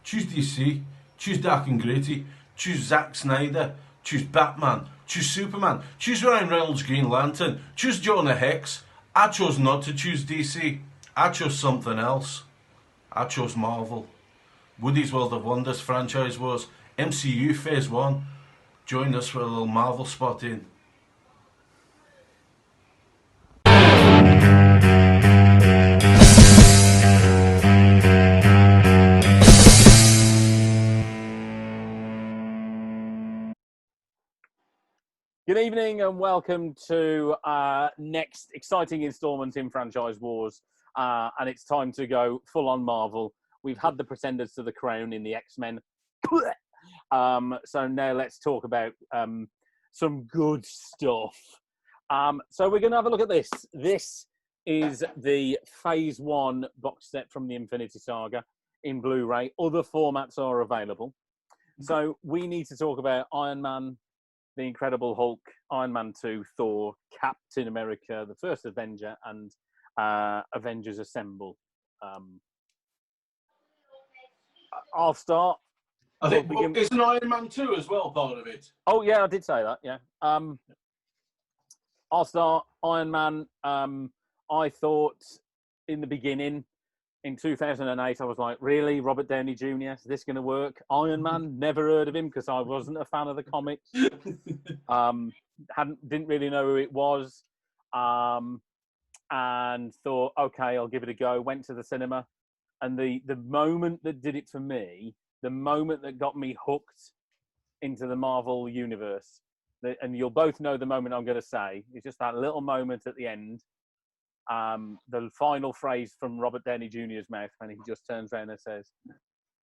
Choose DC. Choose Dark and Gritty. Choose Zack Snyder. Choose Batman. Choose Superman. Choose Ryan Reynolds' Green Lantern. Choose Jonah Hex. I chose not to choose DC. I chose something else. I chose Marvel. Woody's World of Wonders franchise was MCU Phase 1. Join us for a little Marvel spot in. Good evening and welcome to next exciting instalment in Franchise Wars. And it's time to go full on Marvel. We've had the pretenders to the crown in the Xmen. So now let's talk about some good stuff. So we're going to have a look at this. This is the Phase 1 box set from the Infinity Saga in Blu-ray. Other formats are available. So we need to talk about Iron Man, The Incredible Hulk, Iron Man 2, Thor, Captain America, The First Avenger, and Avengers Assemble. I'll start. I think isn't Iron Man 2 as well part of it? Oh, yeah, I did say that, yeah. I'll start. Iron Man, I thought in the beginning, in 2008, I was like, really? Robert Downey Jr., is this going to work? Iron Man, never heard of him because I wasn't a fan of the comics. Didn't really know who it was. And thought, okay, I'll give it a go. Went to the cinema. And the moment that did it for me, the moment that got me hooked into the Marvel universe, and you'll both know the moment I'm going to say, it's just that little moment at the end. The final phrase from Robert Downey Jr.'s mouth when he just turns around and says,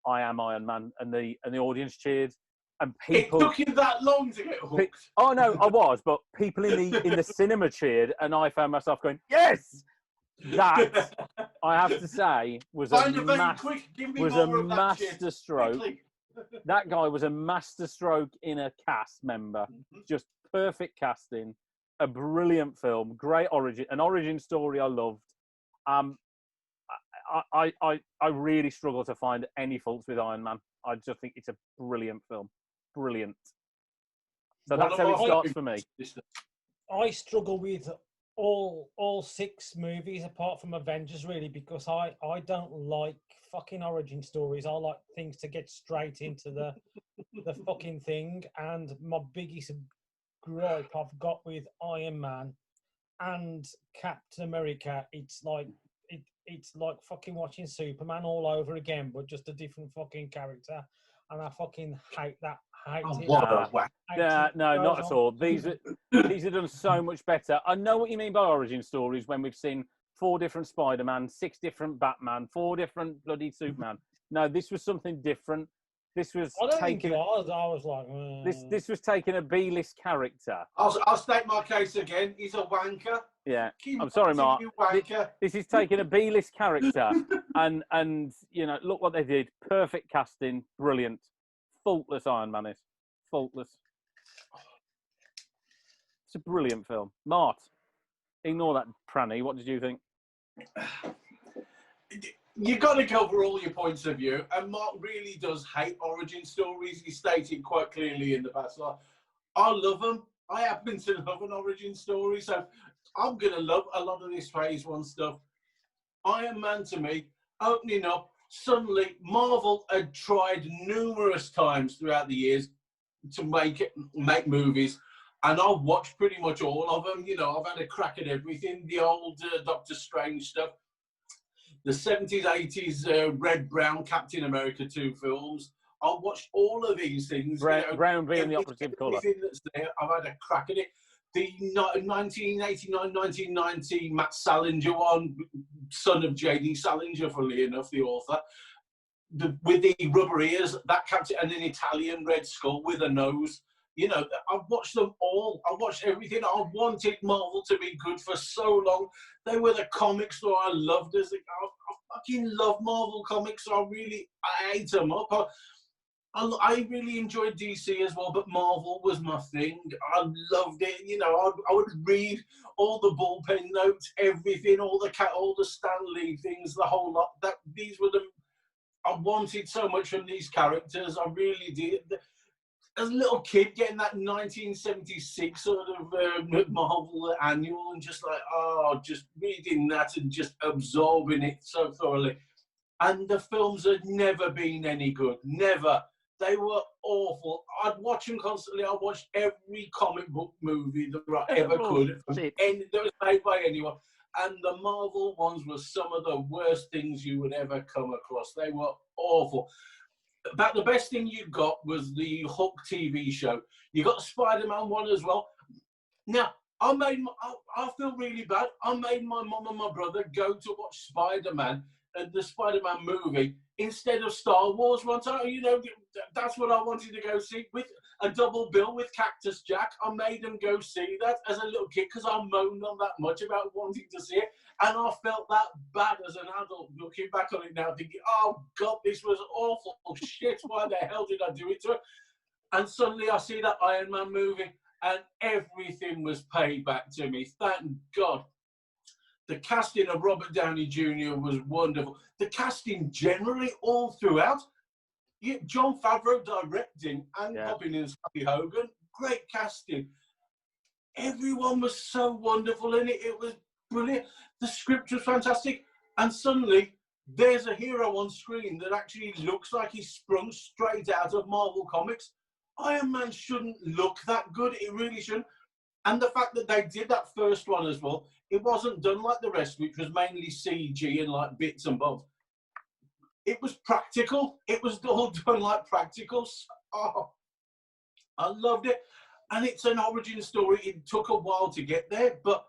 "I am Iron Man," and the audience cheered. And people, it took you that long to get hooked. Oh no, I was, but people in the cinema cheered, and I found myself going, "Yes!" That I have to say was a masterstroke. That guy was a masterstroke in a cast member, just perfect casting. A brilliant film, great an origin story I loved. I really struggle to find any faults with Iron Man. I just think it's a brilliant film. Brilliant. So that's how it starts for me. I struggle with all 6 movies apart from Avengers, really, because I don't like fucking origin stories. I like things to get straight into the fucking thing. And my biggest gripe I've got with Iron Man and Captain America, it's like fucking watching Superman all over again, but just a different fucking character, and I fucking hate that. No, not at all. These are done so much better. I know what you mean by origin stories when we've seen 4 different Spider-Man, 6 different Batman, 4 different bloody Superman. No, this was something different. This was I don't think it was. I was like, this was taking a B-list character. I'll state my case again. He's a wanker. Yeah, I'm sorry, Mark. This is taking a B-list character, and you know, look what they did. Perfect casting, brilliant, faultless Iron Man is faultless. It's a brilliant film. Mart, ignore that pranny. What did you think? You got to cover all your points of view, and Mark really does hate origin stories. He stated quite clearly in the past. I love them. I happen to love an origin story, so I'm gonna love a lot of this Phase 1 stuff. Iron Man, to me, opening up, suddenly Marvel had tried numerous times throughout the years to make movies, and I've watched pretty much all of them. You know, I've had a crack at everything. The old Doctor Strange stuff, the 70s, 80s Red, Brown, Captain America 2 films. I've watched all of these things. Brown being the operative colour. Everything that's there, I've had a crack at it. The 1989-1990 Matt Salinger one, son of J.D. Salinger, funnily enough, the author. With the rubber ears, that Captain, and an Italian Red Skull with a nose. You know, I've watched them all. I've watched everything. I wanted Marvel to be good for so long. They were the comics that I loved as a I fucking love Marvel comics. I ate them up. I really enjoyed DC as well, but Marvel was my thing. I loved it. You know, I would read all the bullpen notes, everything, all the Stan Lee things, the whole lot. These were the I wanted so much from these characters. I really did. As a little kid, getting that 1976 sort of Marvel annual and just like, just reading that and just absorbing it so thoroughly. And the films had never been any good. Never. They were awful. I'd watch them constantly. I watched every comic book movie that I ever could, that was made by anyone. And the Marvel ones were some of the worst things you would ever come across. They were awful. About the best thing you got was the Hulk TV show. You got the Spider-Man one as well. Now, I feel really bad. I made my mum and my brother go to watch Spider-Man, the Spider-Man movie, instead of Star Wars one time. You know, that's what I wanted to go see, with a double bill with Cactus Jack. I made them go see that as a little kid because I moaned on that much about wanting to see it. And I felt that bad as an adult, looking back on it now, thinking, oh, God, this was awful. Shit, why the hell did I do it to her? And suddenly I see that Iron Man movie and everything was paid back to me. Thank God. The casting of Robert Downey Jr. was wonderful. The casting generally all throughout. Jon Favreau directing and popping in Sally Hogan. Great casting. Everyone was so wonderful in it. It was brilliant. The script was fantastic. And suddenly, there's a hero on screen that actually looks like he's sprung straight out of Marvel Comics. Iron Man shouldn't look that good. It really shouldn't. And the fact that they did that first one as well, it wasn't done like the rest, which was mainly CG and like bits and bobs. It was practical. It was all done like practicals. Oh, I loved it. And it's an origin story. It took a while to get there, but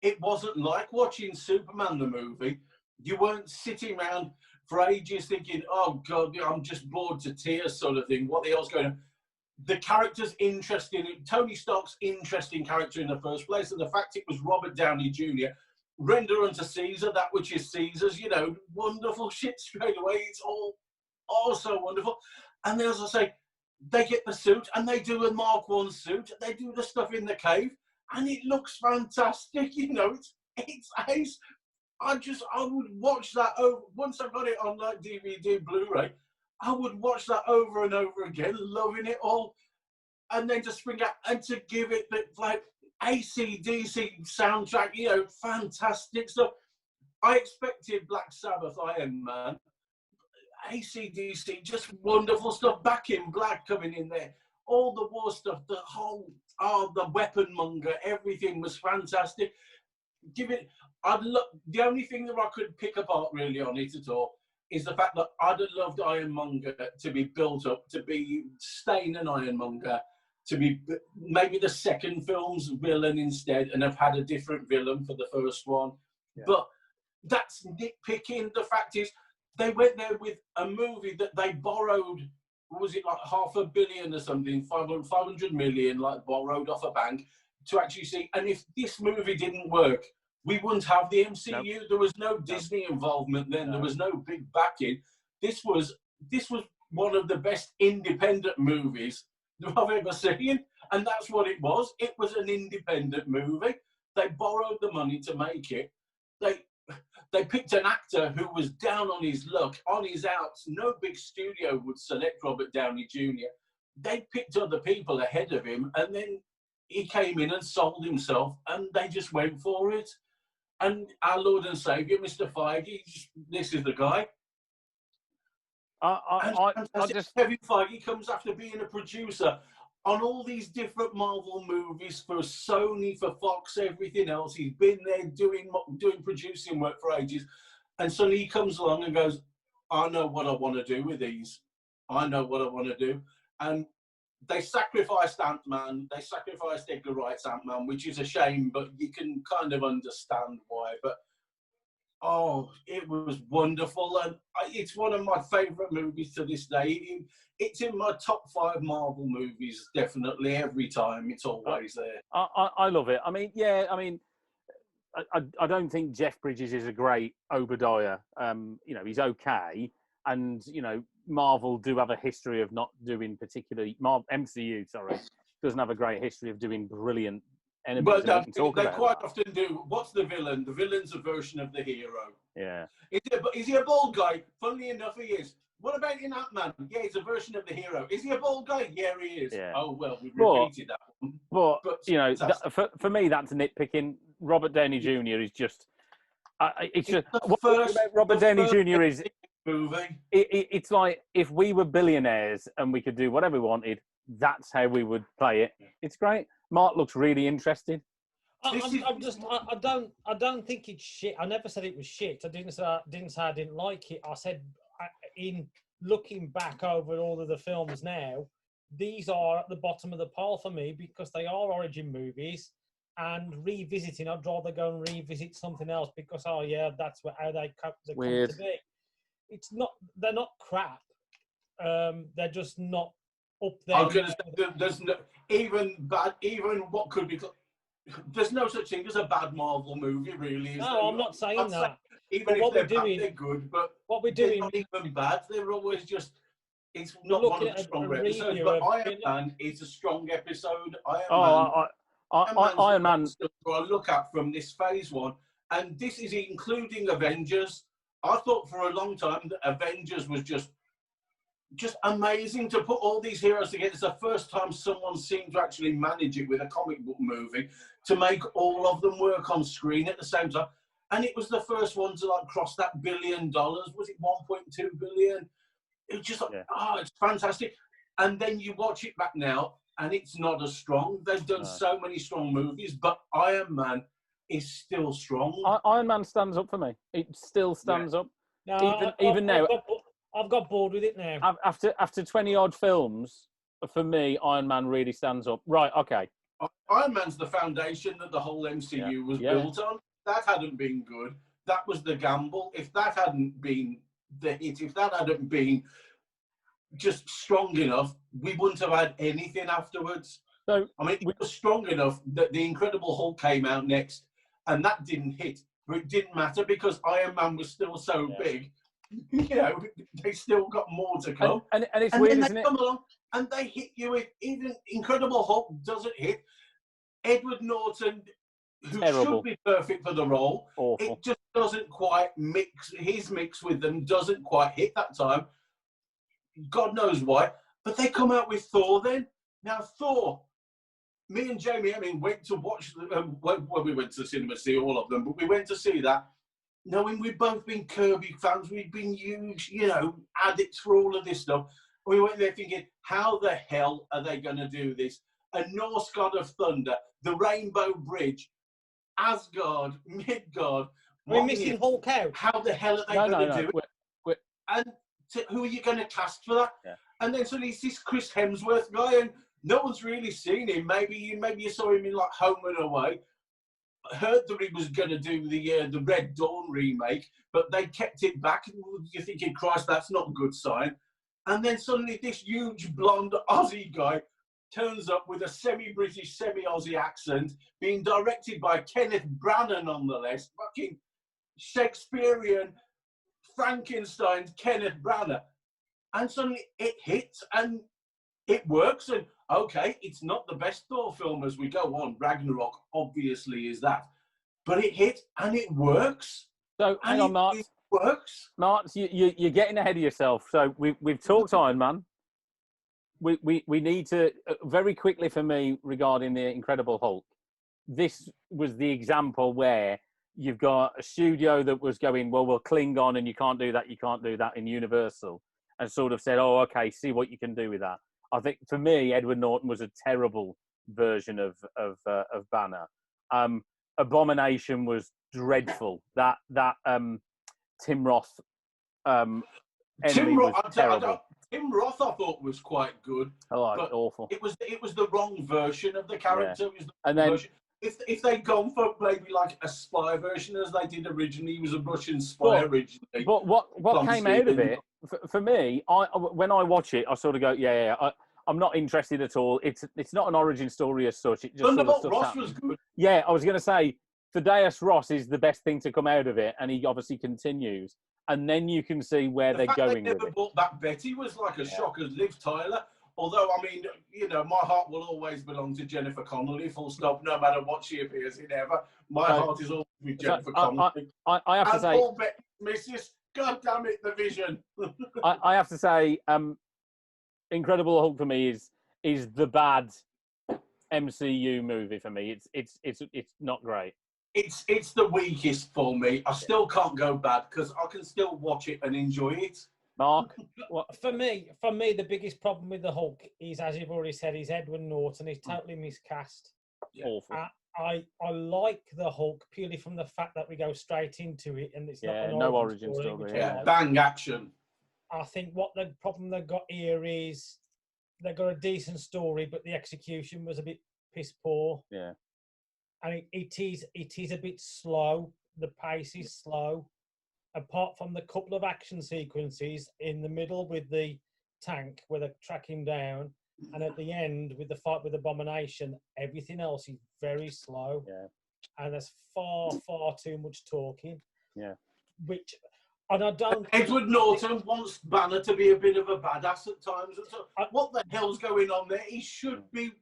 it wasn't like watching Superman the movie. You weren't sitting around for ages thinking, oh, God, I'm just bored to tears sort of thing. What the hell's going on? The character's interesting. Tony Stark's interesting character in the first place, and the fact it was Robert Downey Jr. Render unto Caesar that which is Caesar's, you know, wonderful shit straight away. It's all so wonderful. And then, as I say, they get the suit and they do a Mark I suit. They do the stuff in the cave and it looks fantastic. You know, it's ace. I would watch that over, once I got it on like DVD, Blu-ray, I would watch that over and over again, loving it all. And then to spring out and to give it the like AC/DC soundtrack, you know, fantastic stuff. I expected Black Sabbath, Iron Man, AC/DC, just wonderful stuff. Back in Black coming in there, all the war stuff, the whole, the weapon monger, everything was fantastic. The only thing that I could pick apart really on it at all is the fact that I'd have loved Ironmonger to be built up, to be staying an Ironmonger, to be maybe the second film's villain instead, and have had a different villain for the first one. Yeah. But that's nitpicking. The fact is, they went there with a movie that they borrowed, was it like $500 million or something, 500 million, like borrowed off a bank to actually see. And if this movie didn't work, we wouldn't have the MCU. Nope. There was no Disney involvement then. No. There was no big backing. This was one of the best independent movies that I've ever seen. And that's what it was. It was an independent movie. They borrowed the money to make it. They picked an actor who was down on his luck, on his outs. No big studio would select Robert Downey Jr. They picked other people ahead of him, and then he came in and sold himself, and they just went for it. And our Lord and Saviour, Mr. Feige, this is the guy. Kevin Feige comes after being a producer on all these different Marvel movies for Sony, for Fox, everything else. He's been there doing producing work for ages. And suddenly he comes along and goes, I know what I want to do with these. I know what I want to do. And they sacrificed Ant-Man. They sacrificed Edgar Wright's Ant-Man, which is a shame, but you can kind of understand why. But, it was wonderful. And it's one of my favourite movies to this day. It's in my top 5 Marvel movies, definitely, every time. It's always there. I love it. I mean, I don't think Jeff Bridges is a great Obadiah. He's okay. And, Marvel do have a history of not doing particularly... MCU, doesn't have a great history of doing brilliant enemies. But they quite often do. What's the villain? The villain's a version of the hero. Yeah. Is he a bald guy? Funnily enough, he is. What about in Ant-Man? Yeah, he's a version of the hero. Is he a bald guy? Yeah, he is. Yeah. Oh, well, we've repeated that one. But you know, for me, that's nitpicking. Robert Downey Jr. is just. It's just what about Robert Downey Jr. is movie. It's like if we were billionaires and we could do whatever we wanted, that's how we would play it. It's great. Mark looks really interested. I don't think it's shit. I never said it was shit. I didn't say I didn't like it. I said in looking back over all of the films now, these are at the bottom of the pile for me because they are origin movies. And revisiting, I'd rather go and revisit something else because how they come to be. It's not. They're not crap. They're just not up there. I'm going to say there's no even what could be. There's no such thing as a bad Marvel movie, really. No, I'm not saying that. Even if they're bad, they're good. But what we're doing, they're not even bad. They're always just. It's not one of the stronger episodes. But Iron Man is a strong episode. Iron Man. I look at from this phase one, and this is including Avengers. I thought for a long time that Avengers was just amazing to put all these heroes together. It's the first time someone seemed to actually manage it with a comic book movie to make all of them work on screen at the same time. And it was the first one to like cross that $1 billion. Was it 1.2 billion? It was just like, it's fantastic. And then you watch it back now, and it's not as strong. They've done so many strong movies, but Iron Man is still strong. Iron Man stands up for me. It still stands up. No, even now. I've got bored with it now. After 20 odd films, for me, Iron Man really stands up. Right, okay. Iron Man's the foundation that the whole MCU was built on. That hadn't been good. That was the gamble. If that hadn't been the hit, if that hadn't been just strong enough, we wouldn't have had anything afterwards. So I mean, it was strong enough that the Incredible Hulk came out next, and that didn't hit. But it didn't matter because Iron Man was still so big. You know, they still got more to come. And it's weird, isn't it? Come along and they hit you with even Incredible Hulk doesn't hit. Edward Norton, who should be perfect for the role, it just doesn't quite mix. His mix with them doesn't quite hit that time. God knows why. But they come out with Thor then. Now, Thor, me and Jamie, went to watch, we went to the cinema to see all of them, but we went to see that knowing we've both been Kirby fans, we've been huge, addicts for all of this stuff. We went there thinking, how the hell are they going to do this? A Norse god of thunder, the Rainbow Bridge, Asgard, Midgard. We're missing Hulk out. How the hell are they going to do it? And who are you going to cast for that? Yeah. And then suddenly it's this Chris Hemsworth guy, and no one's really seen him. Maybe you saw him in like Home and Away. Heard that he was going to do the Red Dawn remake, but they kept it back. You're thinking, Christ, that's not a good sign. And then suddenly this huge blonde Aussie guy turns up with a semi-British, semi-Aussie accent, being directed by Kenneth Branagh, nonetheless. Fucking Shakespearean Frankenstein's Kenneth Branagh. And suddenly it hits and it works. And okay, it's not the best Thor film as we go on. Ragnarok obviously is that. But it hit and it works. So hang on, Mark. It works. Mark, you're getting ahead of yourself. So we've talked Iron Man. We need to, very quickly for me, regarding the Incredible Hulk, this was the example where you've got a studio that was going, well, we'll cling on and you can't do that in Universal, and sort of said, oh, okay, see what you can do with that. I think for me, Edward Norton was a terrible version of Banner. Abomination was dreadful. That Tim Roth enemy was terrible. Tim Roth, I thought, was quite good. Oh, but awful! It was the wrong version of the character. Yeah. And then, if they'd gone for maybe like a spy version, as they did originally, he was a Russian spy originally. But what came out of it for me? When I watch it, I sort of go, I'm not interested at all. It's not an origin story as such. It just Thunderbolt Ross was good. Yeah, I was going to say Thaddeus Ross is the best thing to come out of it, and he obviously continues. And then you can see where they're going with it. They never brought back Betty was like a shock as Liv Tyler. Although, my heart will always belong to Jennifer Connelly, full stop, no matter what she appears in ever. My heart is always with Jennifer Connelly. I have to say... Mrs. God damn it, the Vision. I have to say, Incredible Hulk for me is the bad MCU movie for me. It's not great. It's the weakest for me. I still can't go bad because I can still watch it and enjoy it. Mark, what? For me, the biggest problem with the Hulk is, as you've already said, he's Edward Norton. He's totally miscast. Awful. I like the Hulk purely from the fact that we go straight into it and it's not an no origin story. which Yeah, I like. bang action. I think what the problem they've got here is they've got a decent story, but the execution was a bit piss poor. Yeah. And it is a bit slow. The pace is slow. Apart from the couple of action sequences in the middle with the tank where they track him down, and at the end with the fight with Abomination, everything else is very slow. Yeah. And there's far too much talking. Yeah. Which, and I don't. Edward Norton wants Banner to be a bit of a badass at times. What the hell's going on there? He should be.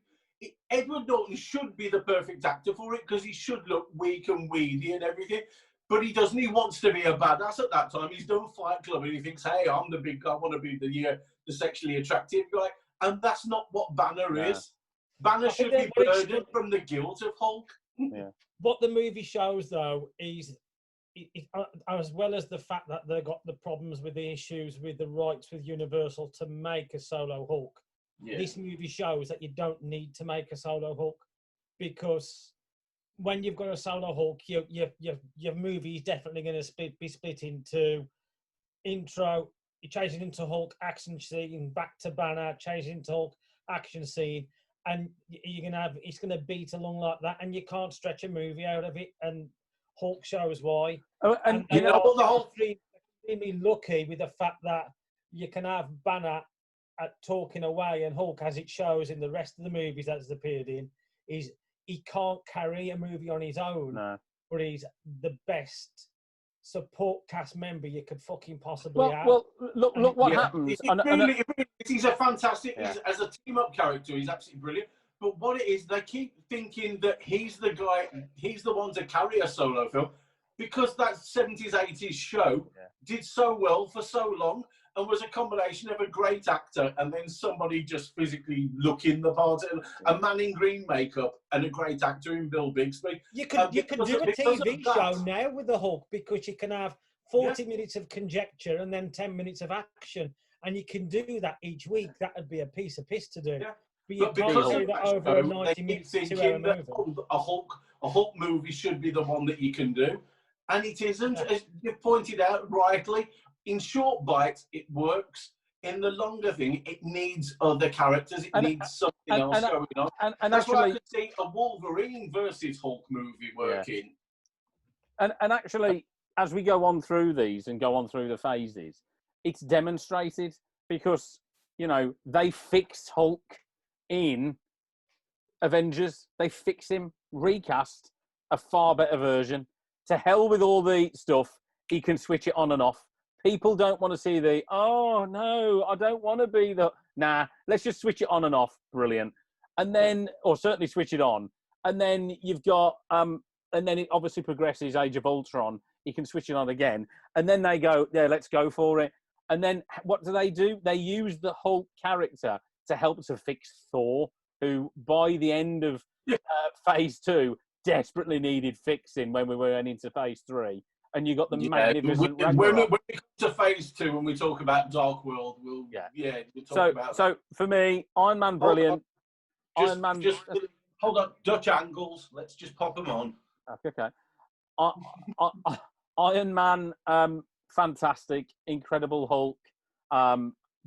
Edward Norton should be the perfect actor for it because he should look weak and weedy and everything. But he doesn't. He wants to be a badass at that time. He's done Fight Club and he thinks, hey, I'm the big guy. I want to be the sexually attractive guy. And that's not what Banner is. Banner should be burdened from the guilt of Hulk. Yeah. What the movie shows, though, is as well as the fact that they got the problems with the issues with the rights with Universal to make a solo Hulk. Yeah. This movie shows that you don't need to make a solo Hulk because when you've got a solo Hulk, your movie is definitely going to be split into intro, you change it into Hulk action scene, back to Banner, change it into Hulk action scene, and you're going to have, it's going to beat along like that, and you can't stretch a movie out of it, and Hulk shows why. Oh, and you know what, the whole extremely lucky with the fact that you can have Banner at talking away, and Hulk, as it shows in the rest of the movies that's appeared in, is he can't carry a movie on his own, but he's the best support cast member you could fucking possibly have. Well, look what happens. He's a fantastic, as a team-up character, he's absolutely brilliant. But what it is, they keep thinking that he's the guy, he's the one to carry a solo film, because that 70s, 80s show did so well for so long and was a combination of a great actor and then somebody just physically looking the part, a man in green makeup and a great actor in Bill Bixby. You can do a TV show now with the Hulk because you can have 40 minutes of conjecture and then 10 minutes of action, and you can do that each week. That would be a piece of piss to do. Yeah. But you can't do that over a 90 minutes, 2-hour movie. A Hulk movie should be the one that you can do. And it isn't, as you pointed out rightly. In short bites, it works. In the longer thing, it needs other characters. It needs something else going on. And that's why I could see a Wolverine versus Hulk movie working. Yeah. And actually, as we go on through these and go on through the phases, it's demonstrated because, you know, they fixed Hulk in Avengers. They fix him, recast a far better version. To hell with all the stuff. He can switch it on and off. People don't want to see oh, no, I don't want to be nah, let's just switch it on and off. Brilliant. And then, or certainly switch it on. And then you've got, and then it obviously progresses Age of Ultron. You can switch it on again. And then they go, let's go for it. And then what do? They use the Hulk character to help to fix Thor, who by the end of phase 2 desperately needed fixing when we went into phase 3. And you got the magnificent when we come to phase 2, when we talk about Dark World, we'll talk about So for me, Iron Man, brilliant. Iron Man. Hold on, Dutch angles. Let's just pop them on. Okay. Iron Man, fantastic, incredible Hulk,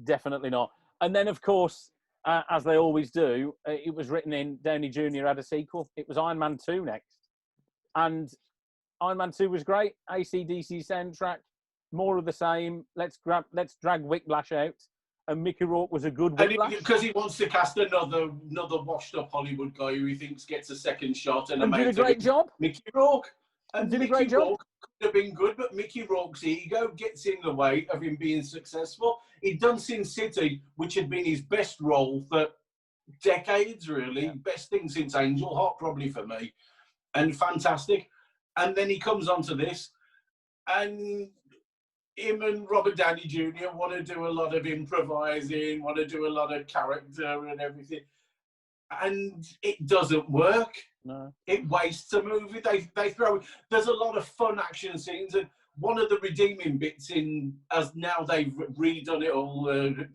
definitely not. And then, of course, as they always do, it was written in Downey Jr. had a sequel. It was Iron Man 2 next, and Iron Man 2 was great. AC/DC soundtrack, more of the same. Let's drag Whiplash out. And Mickey Rourke was a good Whiplash. Because he wants to cast another washed-up Hollywood guy who he thinks gets a second shot. And did a great job. Mickey Rourke. And did a great job. Could have been good, but Mickey Rourke's ego gets in the way of him being successful. He'd done Sin City, which had been his best role for decades, really. Yeah. Best thing since Angel Heart, probably for me. And fantastic. And then he comes onto this, and him and Robert Downey Jr. want to do a lot of improvising, want to do a lot of character and everything, and it doesn't work. No. It wastes a movie. They throw. There's a lot of fun action scenes, and one of the redeeming bits as now they've redone it all,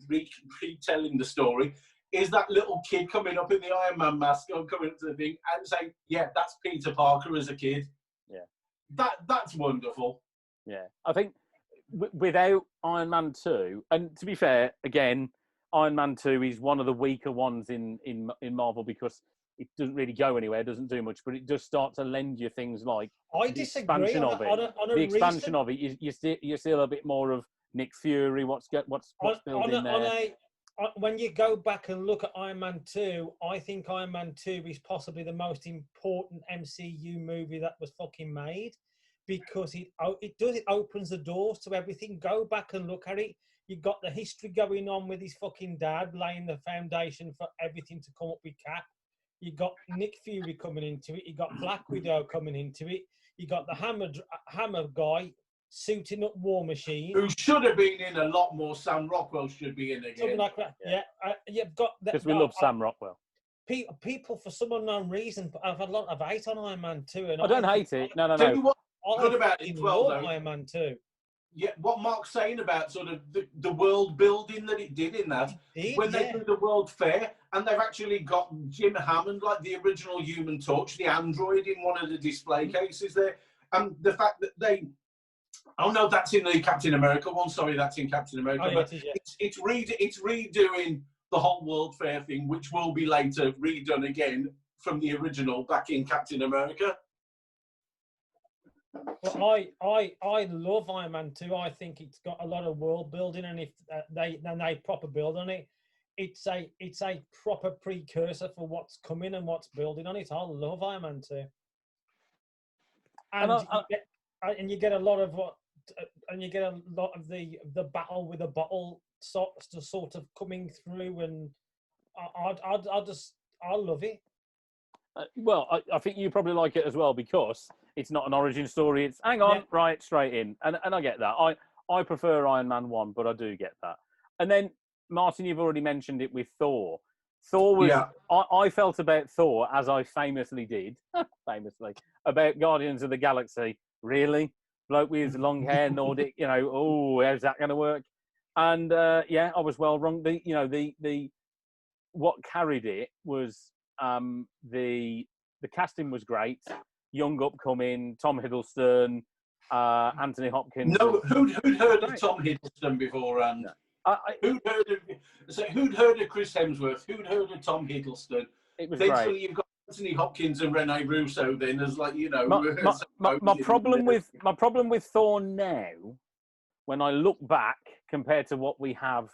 retelling the story, is that little kid coming up in the Iron Man mask, coming up to the thing and saying, "Yeah, that's Peter Parker as a kid." Yeah, that's wonderful. Yeah, I think without Iron Man 2, and to be fair, again, Iron Man 2 is one of the weaker ones in Marvel because it doesn't really go anywhere, doesn't do much, but it does start to lend you things like I disagree on the expansion of it. You see a bit more of Nick Fury. What's built in there. When you go back and look at Iron Man 2, I think Iron Man 2 is possibly the most important MCU movie that was fucking made, because it opens the doors to everything. Go back and look at it. You've got the history going on with his fucking dad, laying the foundation for everything to come up with Cap. You got Nick Fury coming into it. You got Black Widow coming into it. You got the Hammer guy suiting up War Machine, who should have been in a lot more. Sam Rockwell should be in again. Something like that. Yeah. You've got because we love Sam Rockwell. People, for some unknown reason, have had a lot of hate on Iron Man 2. And I don't hate it. No. Tell you what's good about it as well, though. Iron Man 2. Yeah, what Mark's saying about sort of the world building that it did in that, they do the World Fair, and they've actually got Jim Hammond, like the original Human Torch, the android, in one of the display cases there, and the fact that they. Oh no, that's in the Captain America one. Sorry, that's in Captain America. Oh, but yeah. it's redoing the whole World Fair thing, which will be later redone again from the original back in Captain America. Well, I love Iron Man 2. I think it's got a lot of world building, and if they proper build on it, it's a proper precursor for what's coming and what's building on it. I love Iron Man 2, and you get a lot of the battle with a bottle sort of coming through, and I love it. Well, I think you probably like it as well because it's not an origin story. It's hang on, right, straight in. And I get that. I prefer Iron Man 1, but I do get that. And then, Martin, you've already mentioned it with Thor. Thor was... Yeah. I felt about Thor, as I famously did, about Guardians of the Galaxy. Really? Bloke with long hair, Nordic, how's that going to work? And, I was well wrong. What carried it was... the casting was great. Young upcoming, Tom Hiddleston, Anthony Hopkins. No, who'd heard of Tom Hiddleston beforehand? No. Who'd heard of Chris Hemsworth? Who'd heard of Tom Hiddleston? It was then great. So you've got Anthony Hopkins and Rene Russo. Then as my problem with Thor now, when I look back compared to what we have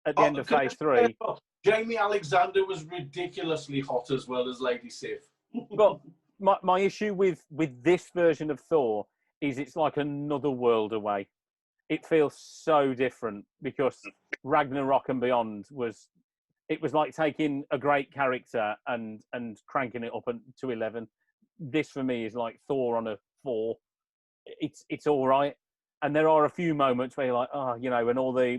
at the end of Phase 3. Jamie Alexander was ridiculously hot as well as Lady Sif. But my issue with this version of Thor is it's like another world away. It feels so different because Ragnarok and Beyond was like taking a great character and cranking it up to 11. This for me is like Thor on a 4. It's all right, and there are a few moments where you're like, and all the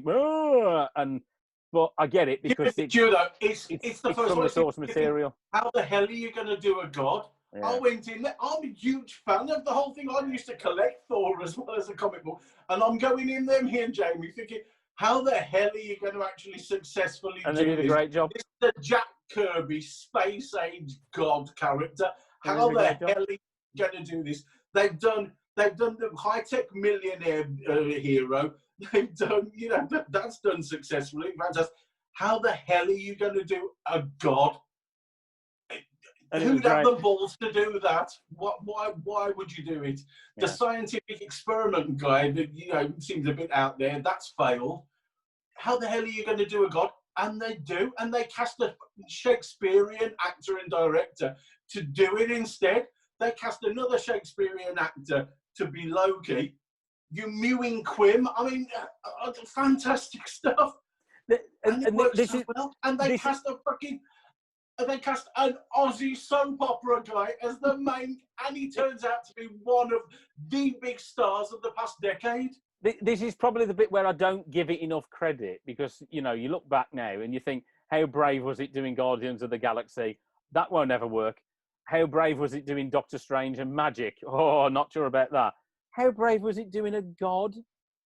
But I get it because it's the first from the source material. How the hell are you going to do a god? Yeah. I went in there. I'm a huge fan of the whole thing. I used to collect Thor as well as a comic book. And I'm going in there, me and Jamie, thinking, how the hell are you going to actually successfully do this? And they did a great job. It's the Jack Kirby space age god character. How the hell are you going to do this? They've done the high-tech millionaire hero. They've done, that's done successfully. Fantastic. How the hell are you going to do a god? Who'd have the balls to do that? Why would you do it? Yeah. The scientific experiment guy that seems a bit out there. That's failed. How the hell are you going to do a god? And they do, and they cast a Shakespearean actor and director to do it instead. They cast another Shakespearean actor to be Loki. You mewing Quim. I mean, fantastic stuff. And it works so well. And they cast an Aussie soap opera guy as the main, and he turns out to be one of the big stars of the past decade. this is probably the bit where I don't give it enough credit because, you know, you look back now and you think, how brave was it doing Guardians of the Galaxy? That won't ever work. How brave was it doing Doctor Strange and magic? Oh, not sure about that. How brave was it doing a god?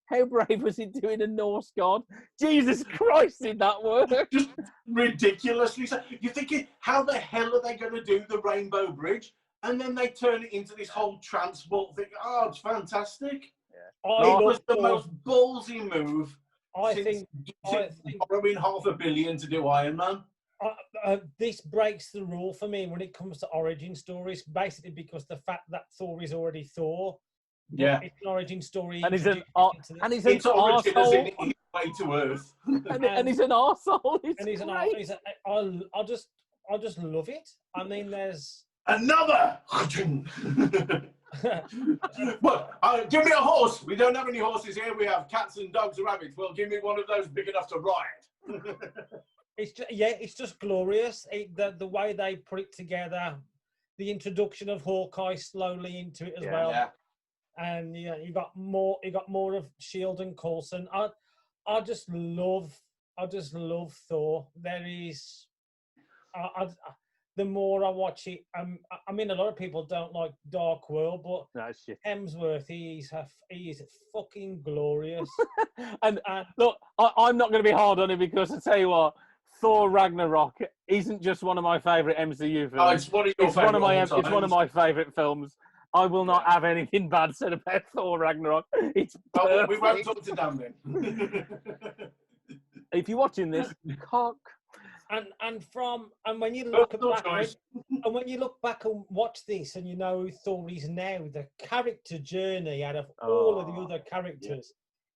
How brave was it doing a Norse god? Jesus Christ, did that work? Just ridiculously so. You're thinking, how the hell are they going to do the Rainbow Bridge? And then they turn it into this whole transport thing. Oh, it's fantastic. Yeah. It was the most ballsy move I since think borrowing $500 million to do Iron Man. this breaks the rule for me when it comes to origin stories, basically because the fact that Thor is already Thor. Yeah. It's an origin story. And he's an It's origin as arsehole. in his way to Earth. And he's an arsehole. And he's great. I just love it. I mean, there's Another. Well, give me a horse. We don't have any horses here. We have cats and dogs and rabbits. Well, give me one of those big enough to ride. It's just glorious. The way they put it together, the introduction of Hawkeye slowly into it as well. Yeah. And you got more of Shield and Coulson. I just love Thor. There is, the more I watch it, I mean, a lot of people don't like Dark World, but No, shit. Hemsworth, he is fucking glorious. and look, I'm not going to be hard on him because I tell you what, Thor Ragnarok isn't just one of my favourite MCU films. Oh, it's one of your favourite. It's one of my favourite films. I will not have anything bad said about Thor Ragnarok. It's well, we won't talk to Dan then. If you're watching this, cock. And when you look back and watch this, and you know who Thor is now, the character journey out of all of the other characters,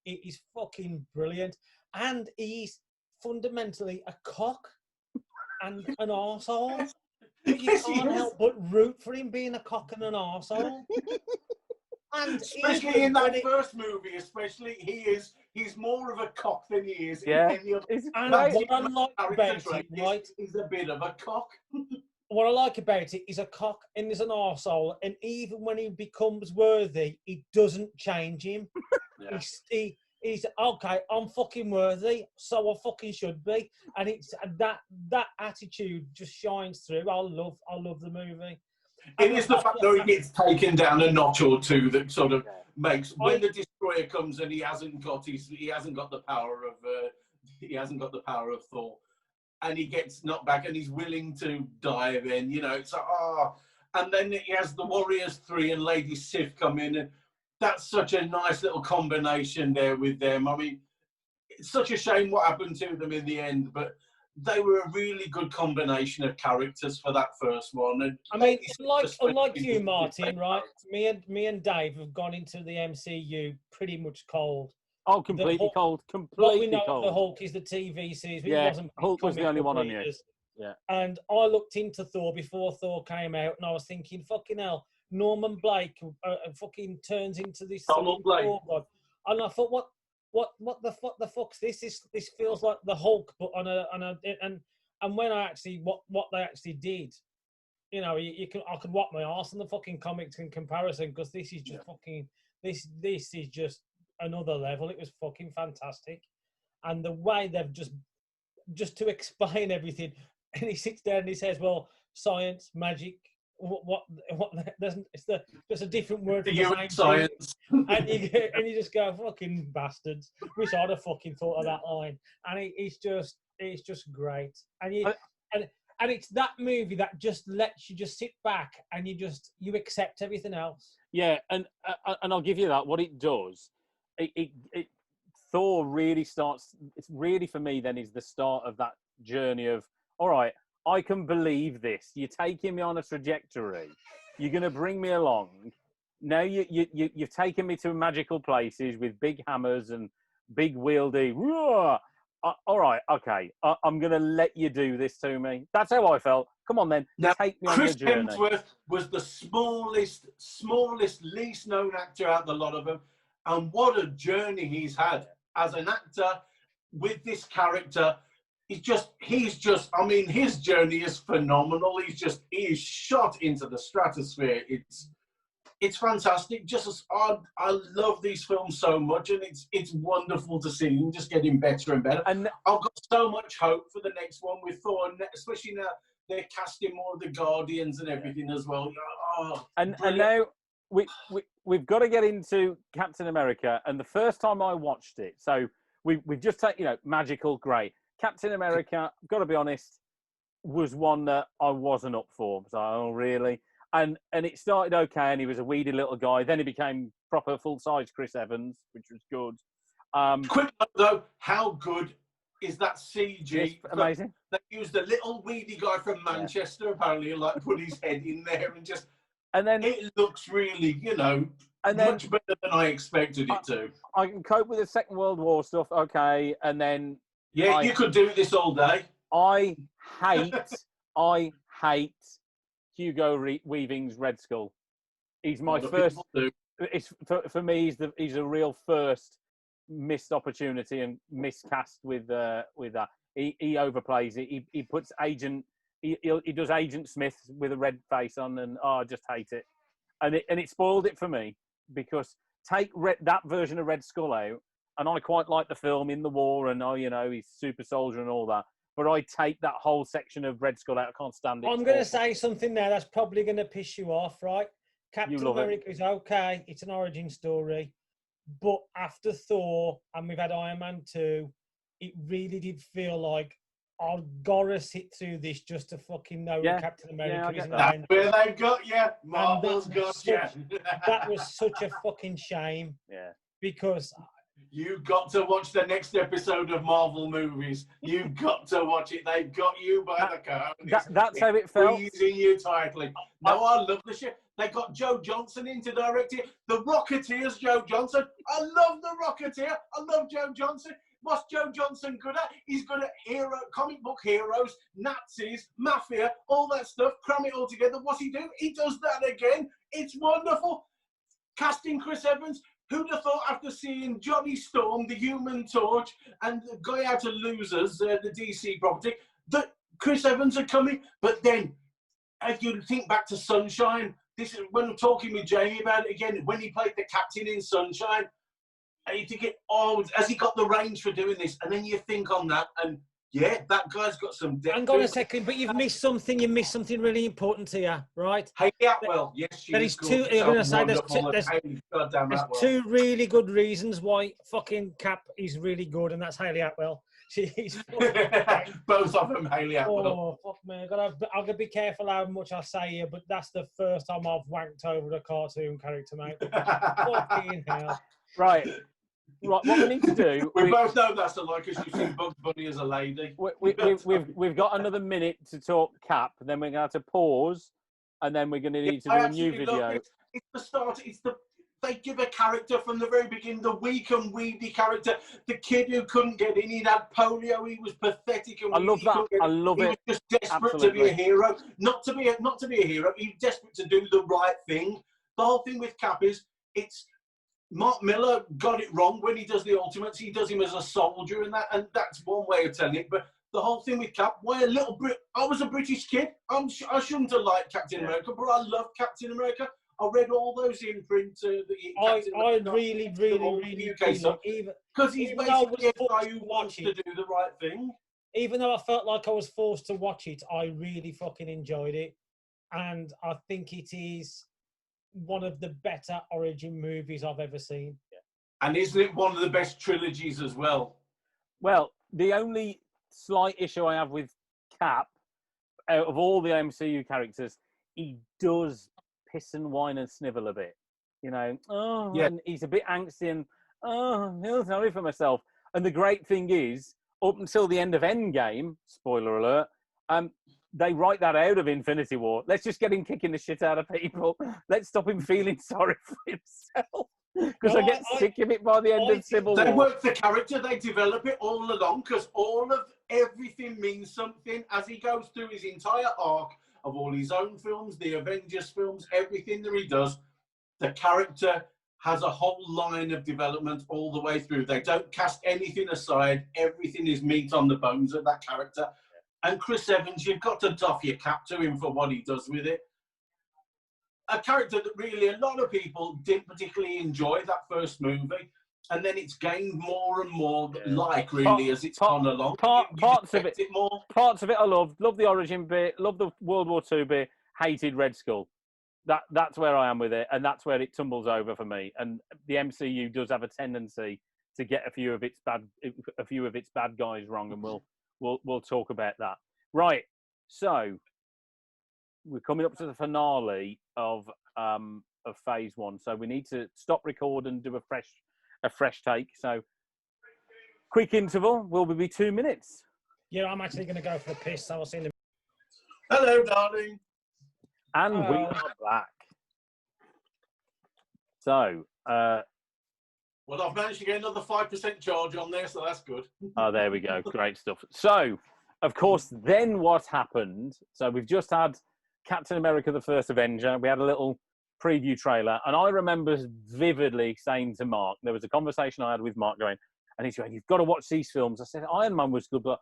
it is fucking brilliant. And he's fundamentally a cock and an arsehole. You can't help but root for him being a cock and an arsehole. And especially in that first movie, he's more of a cock than he is in any other. And what I like about it, right? He's a bit of a cock. What I like about it is a cock and he's an arsehole, and even when he becomes worthy, it doesn't change him. Yeah. He's okay, I'm fucking worthy, so I fucking should be. And it's that attitude just shines through. I love the movie. It is the fact that he gets taken down a notch or two that sort of makes when the destroyer comes and he hasn't got the power of Thor, and he gets knocked back and he's willing to die. Then it's like and then he has the Warriors 3 and Lady Sif come in, and that's such a nice little combination there with them. I mean, it's such a shame what happened to them in the end, but they were a really good combination of characters for that first one. And I mean, unlike you, Martin, right? Me and Dave have gone into the MCU pretty much cold. Oh, completely cold. We know the Hulk is the TV series. Hulk was the only one on you. Yeah. And I looked into Thor before Thor came out, and I was thinking, fucking hell, Norman Blake fucking turns into this Thor god. And I thought, what the fuck's this? This feels like the Hulk, but on a and when I actually what they actually did, I could wipe my arse on the fucking comics in comparison, because this is just fucking this is just another level. It was fucking fantastic, and the way they've just to explain everything, and he sits there and he says, "Well, science, magic." What? It's just a different word for the same science. And you just go, fucking bastards. Wish I'd have fucking thought of that line. And it's just great. And it's that movie that just lets you just sit back and you accept everything else. Yeah, and I'll give you that. What it does, Thor really starts. It's really, for me, then is the start of that journey of, all right, I can believe this. You're taking me on a trajectory. You're going to bring me along. Now you've taken me to magical places with big hammers and big wieldy. All right, okay. I'm going to let you do this to me. That's how I felt. Come on, then. Now, take me on Chris your journey. Hemsworth was the smallest, least known actor out of the lot of them. And what a journey he's had as an actor with this character. He's just, I mean, his journey is phenomenal. He is shot into the stratosphere. It's fantastic. Just as I love these films so much, and it's wonderful to see them just getting better and better. And I've got so much hope for the next one with Thor, especially now they're casting more of the Guardians and everything as well. Oh, and brilliant. now we've got to get into Captain America. And the first time I watched it, so we've just taken, magical, great. Captain America, I've got to be honest, was one that I wasn't up for. So, oh, really? And it started okay, and he was a weedy little guy. Then he became proper full-size Chris Evans, which was good. Quick note, though, how good is that CG? It's amazing. They used a little weedy guy from Manchester, apparently, and put his head in there and then it looks really, much better than I expected it to. I can cope with the Second World War stuff, okay, and then you could do this all day. I hate Hugo Weaving's Red Skull. He's my first. It's for me. He's a real first missed opportunity and miscast with that. He overplays it. He puts Agent. He does Agent Smith with a red face on, and I just hate it. And it spoiled it for me because take that version of Red Skull out, and I quite like the film in the war, and he's super soldier and all that. But I take that whole section of Red Skull out. I can't stand it. I'm going to say something now that's probably going to piss you off, right? Captain America is okay. It's an origin story. But after Thor, and we've had Iron Man 2, it really did feel like I've got to sit through this just to fucking know who Captain America is. That's where they've got you. Marvel's got you. That was such a fucking shame. Yeah. Because... You've got to watch the next episode of Marvel movies. You've got to watch it. They've got you by the cojones. That's how it felt. Freezing you tightly. No, I love the shit. They got Joe Johnson in to direct it. The Rocketeer's Joe Johnson. I love the Rocketeer. I love Joe Johnson. What's Joe Johnson good at? He's good at comic book heroes, Nazis, mafia, all that stuff. Cram it all together. What's he do? He does that again. It's wonderful. Casting Chris Evans. Who'd have thought after seeing Johnny Storm, the Human Torch, and the guy out of Losers, the DC property, that Chris Evans are coming? But then, if you think back to Sunshine, this is when I'm talking with Jamie about it again, when he played the captain in Sunshine, and you think, has he got the range for doing this? And then you think on that, and yeah, that guy's got some depth. Hang on a second, but you've missed something. You missed something really important here, right? Hayley Atwell, yes, she is good. I'm going to say there's two really good reasons why fucking Cap is really good, and that's Hayley Atwell. She's both of them, Hayley Atwell. Oh, fuck me. I'm going to be careful how much I say here, but that's the first time I've wanked over a cartoon character, mate. Fucking hell. Right. Right, what we need to do... we both know that's a lie because you've seen Bugs Bunny as a lady. We've got another minute to talk Cap, and then we're going to have to pause, and then we're going to need to do a new video. It's the start. They give a character from the very beginning, the weak and weedy character, the kid who couldn't get in. He had polio. He was pathetic. And I love that. I love it. He was just desperate to be a hero. Not to be a hero. He was desperate to do the right thing. The whole thing with Cap is Mark Miller got it wrong when he does the Ultimates. He does him as a soldier, and that's one way of telling it. But the whole thing with Cap, I was a British kid. I shouldn't have liked Captain America, but I love Captain America. I read all those imprints. I really because he's basically a guy who wants to do the right thing. Even though I felt like I was forced to watch it, I really fucking enjoyed it, and I think it is one of the better origin movies I've ever seen. And isn't it one of the best trilogies as well? Well, the only slight issue I have with Cap, out of all the MCU characters, he does piss and whine and snivel a bit. And he's a bit angsty and, I feel sorry for myself. And the great thing is, up until the end of Endgame, spoiler alert, they write that out of Infinity War. Let's just get him kicking the shit out of people. Let's stop him feeling sorry for himself. Because I get sick of it by the end of Civil War. They work the character, they develop it all along, because everything means something as he goes through his entire arc of all his own films, the Avengers films, everything that he does. The character has a whole line of development all the way through. They don't cast anything aside. Everything is meat on the bones of that character. And Chris Evans, you've got to doff your cap to him for what he does with it. a character that really a lot of people didn't particularly enjoy that first movie, and then it's gained more and more really as it's gone along. Parts of it, more. Parts of it I loved. Loved the origin bit. Loved the World War II bit. Hated Red Skull. That's where I am with it, and that's where it tumbles over for me. And the MCU does have a tendency to get a few of its bad guys wrong, and we'll talk about that. Right. So we're coming up to the finale of phase one, so we need to stop record and do a fresh take. So quick interval will be 2 minutes. Yeah, I'm actually going to go for the piss. So I'll see you in a Hello, darling. And we are back. So, well, I've managed to get another 5% charge on there, so that's good. Oh, there we go. Great stuff. So, of course, then what happened? So we've just had Captain America: The First Avenger. We had a little preview trailer, and I remember vividly saying to Mark, there was a conversation I had with Mark going, and he's going, "You've got to watch these films." I said, "Iron Man was good, but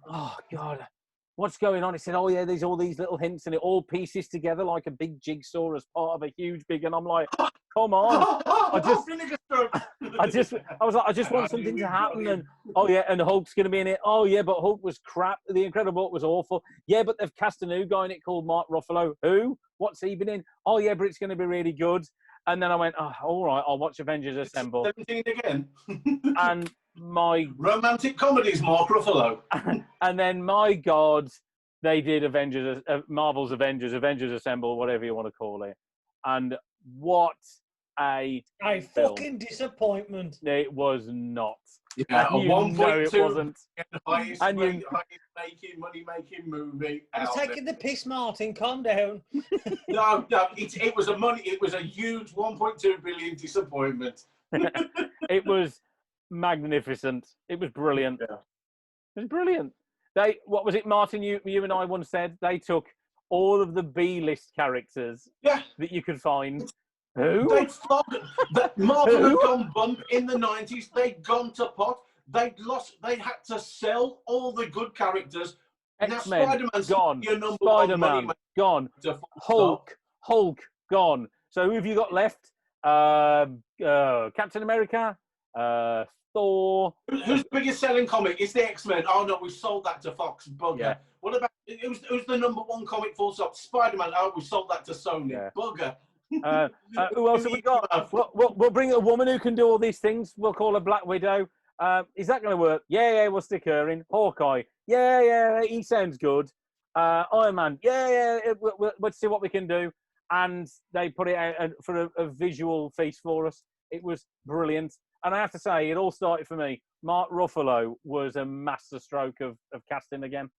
oh God, what's going on?" He said, "Oh yeah, there's all these little hints, and it all pieces together like a big jigsaw as part of a huge big." And I'm like, "Come on!" I just want something to happen. And oh yeah, and Hulk's going to be in it. Oh yeah, but Hulk was crap. The Incredible Hulk was awful. Yeah, but they've cast a new guy in it called Mark Ruffalo. Who? What's he been in? Oh yeah, but it's going to be really good. And then I went, oh, all right, I'll watch Avengers Assemble. 17 again. And my romantic comedies, Mark Ruffalo. And then, my God, they did Marvel's Avengers Assemble, whatever you want to call it. And what a fucking disappointment. It was not. Yeah, and a 1.2 it wasn't. Highest money-making movie. I was taking the piss, Martin. Calm down. No, it was a huge 1.2 billion disappointment. It was magnificent. It was brilliant. Yeah. It was brilliant. What was it, Martin? You and I once said they took all of the B-list characters that you could find. Who? Marvel had gone bump in the 90s. They'd gone to pot. They'd lost. They had to sell all the good characters. Xmen Spider-Man's gone. your number Spider-Man one gone. Hulk gone. So who have you got left? Captain America, Thor. Whose biggest selling comic is the Xmen? Oh no, we sold that to Fox. Bugger. Yeah. What about it was the number one comic full stop? Spider-Man. Oh, we sold that to Sony. Yeah. Bugger. Who else have we got? We'll bring a woman who can do all these things. We'll call her Black Widow. Is that going to work? Yeah, we'll stick her in. Hawkeye. Yeah, he sounds good. Iron Man. Yeah, let's see what we can do. And they put it out for a visual feast for us. It was brilliant. And I have to say, it all started for me. Mark Ruffalo was a masterstroke of casting again.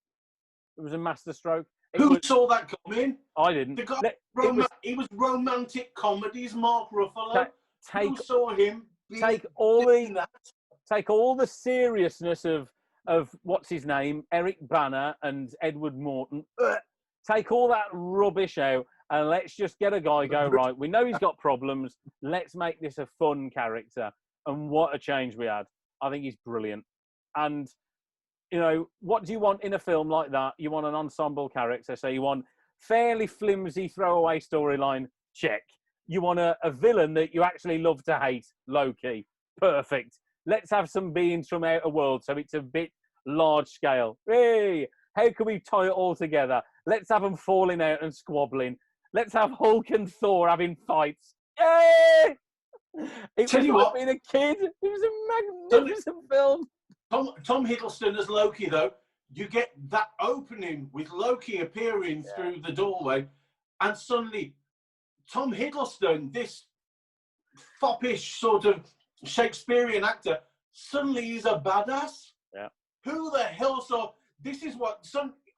It was a masterstroke. Who saw that coming? I didn't. The guy, he was romantic comedies, Mark Ruffalo. Who saw him? Take all the seriousness of what's his name, Eric Bana and Edward Norton. Take all that rubbish out and let's just get a guy go, right, we know he's got problems. Let's make this a fun character. And what a change we had. I think he's brilliant. And, you know, what do you want in a film like that? You want an ensemble character. So you want fairly flimsy throwaway storyline. Check. You want a villain that you actually love to hate. Loki. Perfect. Let's have some beings from outer world so it's a bit large scale. Hey, how can we tie it all together? Let's have them falling out and squabbling. Let's have Hulk and Thor having fights. Yay! It was like being a kid. It was a magnificent film. Tom Hiddleston as Loki, though, you get that opening with Loki appearing through the doorway, and suddenly Tom Hiddleston, this foppish sort of Shakespearean actor, suddenly he's a badass. Yeah. Who the hell saw this? Is what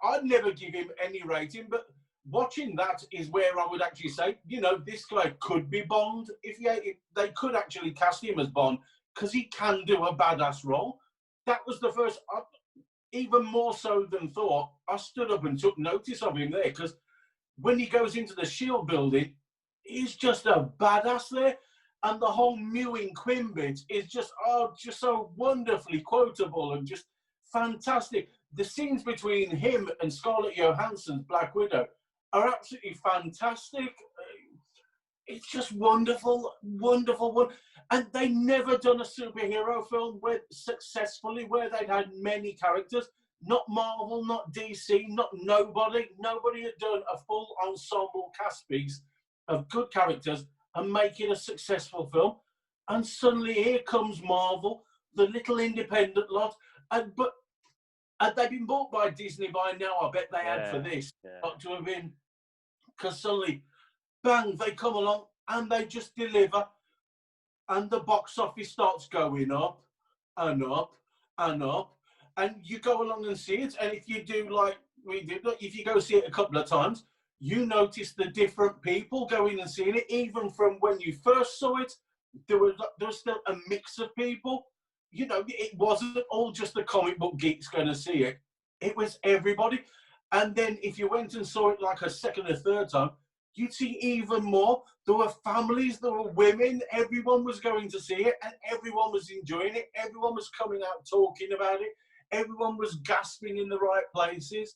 I'd never give him any rating, but watching that is where I would actually say, you know, this guy could be Bond. If they could actually cast him as Bond, because he can do a badass role. That was the first, even more so than Thor, I stood up and took notice of him there, because when he goes into the S.H.I.E.L.D. building, he's just a badass there. And the whole mewing Quinn bit is just so wonderfully quotable and just fantastic. The scenes between him and Scarlett Johansson's Black Widow are absolutely fantastic. it's just wonderful, wonderful one. And they never done a superhero film where they'd had many characters. Not Marvel, not DC, not nobody. Nobody had done a full ensemble cast piece of good characters and make it a successful film. And suddenly here comes Marvel, the little independent lot. But had they been bought by Disney by now? I bet they had for this. Got to have been, because suddenly, bang, they come along and they just deliver. And the box office starts going up and up and up. And you go along and see it. And if you do like we did, if you go see it a couple of times, you notice the different people going and seeing it. Even from when you first saw it, there was still a mix of people. You know, it wasn't all just the comic book geeks going to see it. It was everybody. And then if you went and saw it like a second or third time, you'd see even more. There were families, there were women, everyone was going to see it and everyone was enjoying it. Everyone was coming out talking about it. Everyone was gasping in the right places.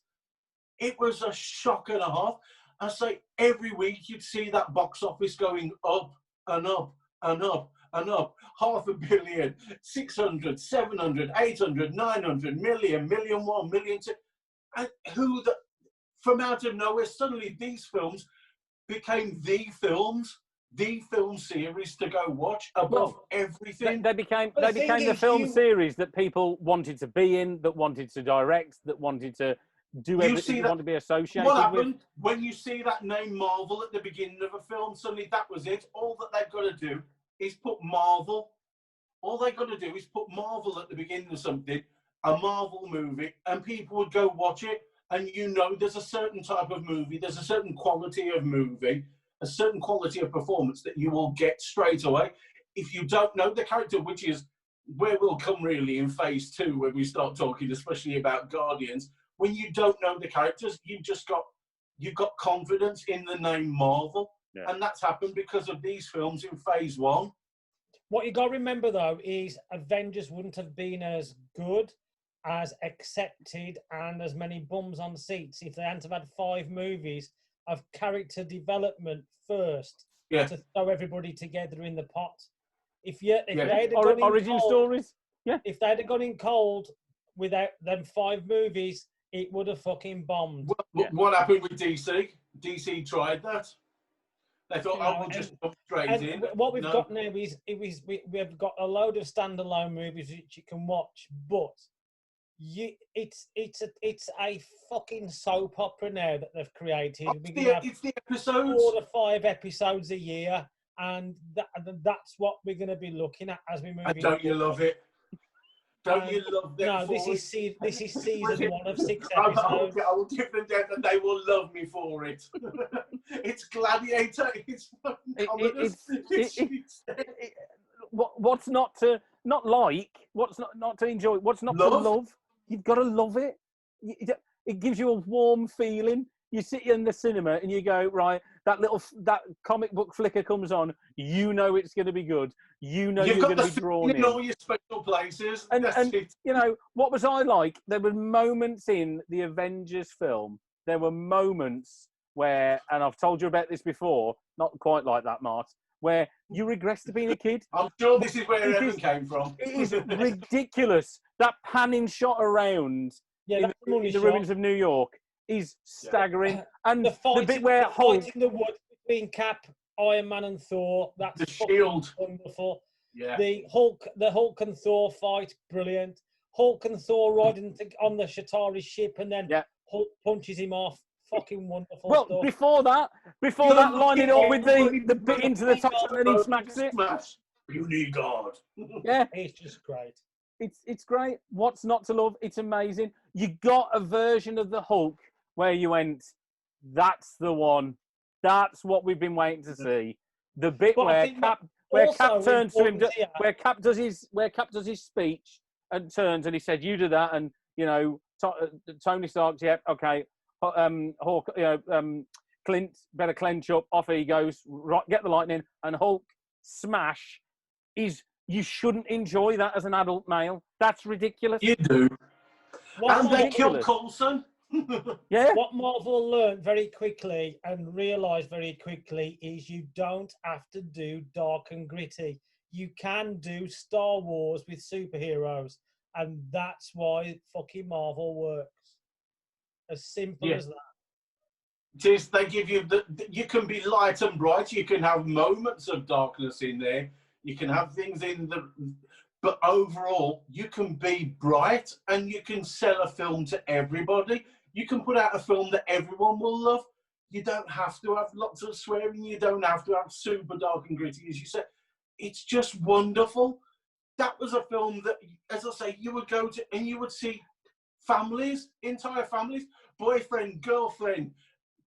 It was a shock and a half. I say every week you'd see that box office going up and up and up and up. 500 million, 600, 700, 800, 900 million, million one, million two. And from out of nowhere, suddenly these films became the film series to go watch above everything. They became the film series that people wanted to be in, that wanted to direct, that wanted to do everything, that want to be associated with. What happened when you see that name Marvel at the beginning of a film? Suddenly that was it. All that they've got to do is put Marvel. All they got to do is put Marvel at the beginning of something, a Marvel movie, and people would go watch it. And you know, there's a certain type of movie, there's a certain quality of movie, a certain quality of performance that you will get straight away. If you don't know the character, which is where we'll come really in phase 2, when we start talking, especially about Guardians, when you don't know the characters, you've got confidence in the name Marvel. Yeah. And that's happened because of these films in phase 1. What you got to remember, though, is Avengers wouldn't have been as good, as accepted, and as many bums on seats if they hadn't have had 5 movies of character development first to throw everybody together in the pot. If they had gone origin in cold, stories, if they had gone in cold without them 5 movies, it would have fucking bombed. What happened with DC? DC tried that. They thought, we'll just jump straight in. What we've got now is we've got a load of standalone movies which you can watch, but it's a fucking soap opera now that they've created. It's the episodes. 4 to 5 episodes a year, and that's what we're going to be looking at as we move. And don't you love it? Don't you love them? No, this is season 1 of 6 episodes. I will give them down, and they will love me for it. It's Gladiator. It's what's not to not like? What's not to enjoy? What's not to love? You've got to love it. It gives you a warm feeling. You sit in the cinema and you go, right, that comic book flicker comes on. You know it's going to be good. You know you're going to be drawn in. All your special places. And you know, what was I like? There were moments in the Avengers film. There were moments where, and I've told you about this before, not quite like that, Mart, where you regress to being a kid. I'm sure this is where Evan came from. It is ridiculous. That panning shot around in the ruins of New York is staggering. Yeah. And the bit where Hulk in the wood between Cap, Iron Man, and Thor. That's the shield. Wonderful. Yeah. The Hulk and Thor fight, brilliant. Hulk and Thor riding on the Shatari ship, and then Hulk punches him off. Fucking wonderful. Well, stuff. before that, lining up with the bit into the top and then he smacks it. You need God. Yeah, it's just great. It's great. What's not to love? It's amazing. You got a version of the Hulk where you went, that's the one. That's what we've been waiting to see. The bit where Cap turns to him, where Cap does his speech and turns and he said, "You do that," and you know, Tony Stark's, okay. Hawk, Clint better clench up. Off he goes. Right, get the lightning, and Hulk smash. You shouldn't enjoy that as an adult male. That's ridiculous. You do. And they killed Coulson. Yeah. What Marvel learned very quickly and realised very quickly is you don't have to do dark and gritty. You can do Star Wars with superheroes, and that's why fucking Marvel works. As simple as that. It is. They give you you can be light and bright. You can have moments of darkness in there. You can have things but overall, you can be bright and you can sell a film to everybody. You can put out a film that everyone will love. You don't have to have lots of swearing. You don't have to have super dark and gritty, as you said. It's just wonderful. That was a film that, as I say, you would go to and you would see families, entire families, boyfriend, girlfriend,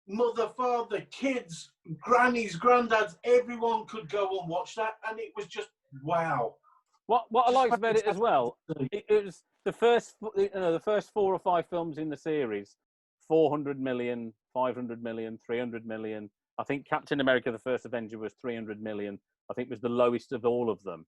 mother, father, kids, grannies, granddads, everyone could go and watch that, and it was just wow. What I liked about it as well, it was the first 4 or 5 films in the series, 400 million, 500 million, 300 million. I think Captain America: The First Avenger was 300 million. I think was the lowest of all of them.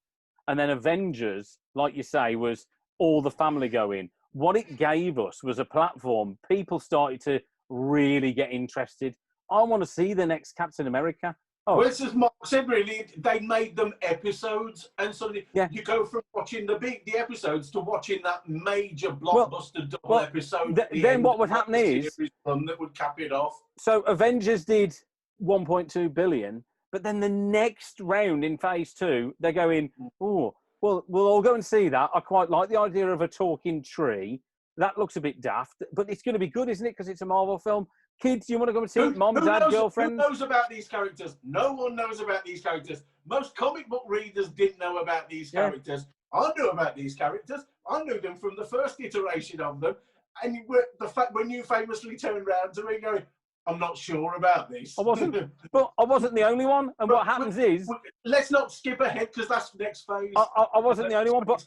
And then Avengers, like you say, was all the family going. What it gave us was a platform. People started to really get interested. I want to see the next Captain America. Oh, well, as Mark said, really, they made them episodes, and suddenly you go from watching the episodes to watching that major blockbuster double episode. Then what would happen is that would cap it off. So Avengers did 1.2 billion, but then the next round in Phase 2, they're going, oh, well, we'll all go and see that. I quite like the idea of a talking tree. That looks a bit daft, but it's going to be good, isn't it? Because it's a Marvel film. Kids, you want to go and see it? Mom, dad, girlfriend? Who knows about these characters? No one knows about these characters. Most comic book readers didn't know about these characters. I knew about these characters. I knew them from the first iteration of them. And the fact when you famously turned around to me going, I'm not sure about this. I wasn't, but I wasn't the only one. And what happens is... Let's not skip ahead, because that's the next phase. I wasn't the only one, but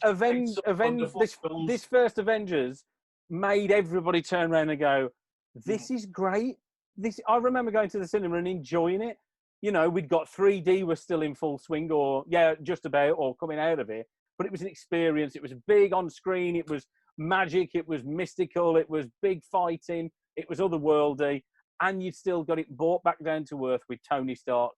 this first Avengers made everybody turn around and go, this is great. I remember going to the cinema and enjoying it. You know, we'd got 3D was still in full swing, or just about, or coming out of it. But it was an experience. It was big on screen. It was magic. It was mystical. It was big fighting. It was otherworldly. And you'd still got it brought back down to earth with Tony Stark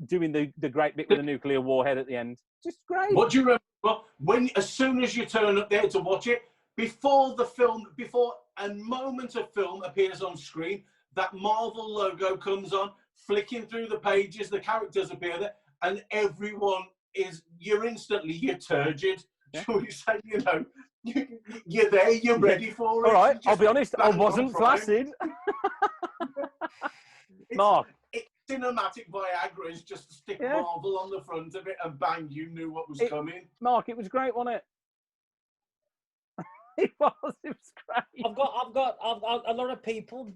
doing the great bit with the nuclear warhead at the end. Just great. What do you remember? As soon as you turn up there to watch it, before a moment of film appears on screen, that Marvel logo comes on, flicking through the pages, the characters appear there, and everyone you're turgid. Yeah. Shall we say, you're there, you're ready for it. All right, I'll be honest, I wasn't flaccid. Mark. Cinematic Viagra is just to stick Marvel on the front of it, and bang, you knew what was coming. Mark, it was great, wasn't it? It was great. I've got a lot of people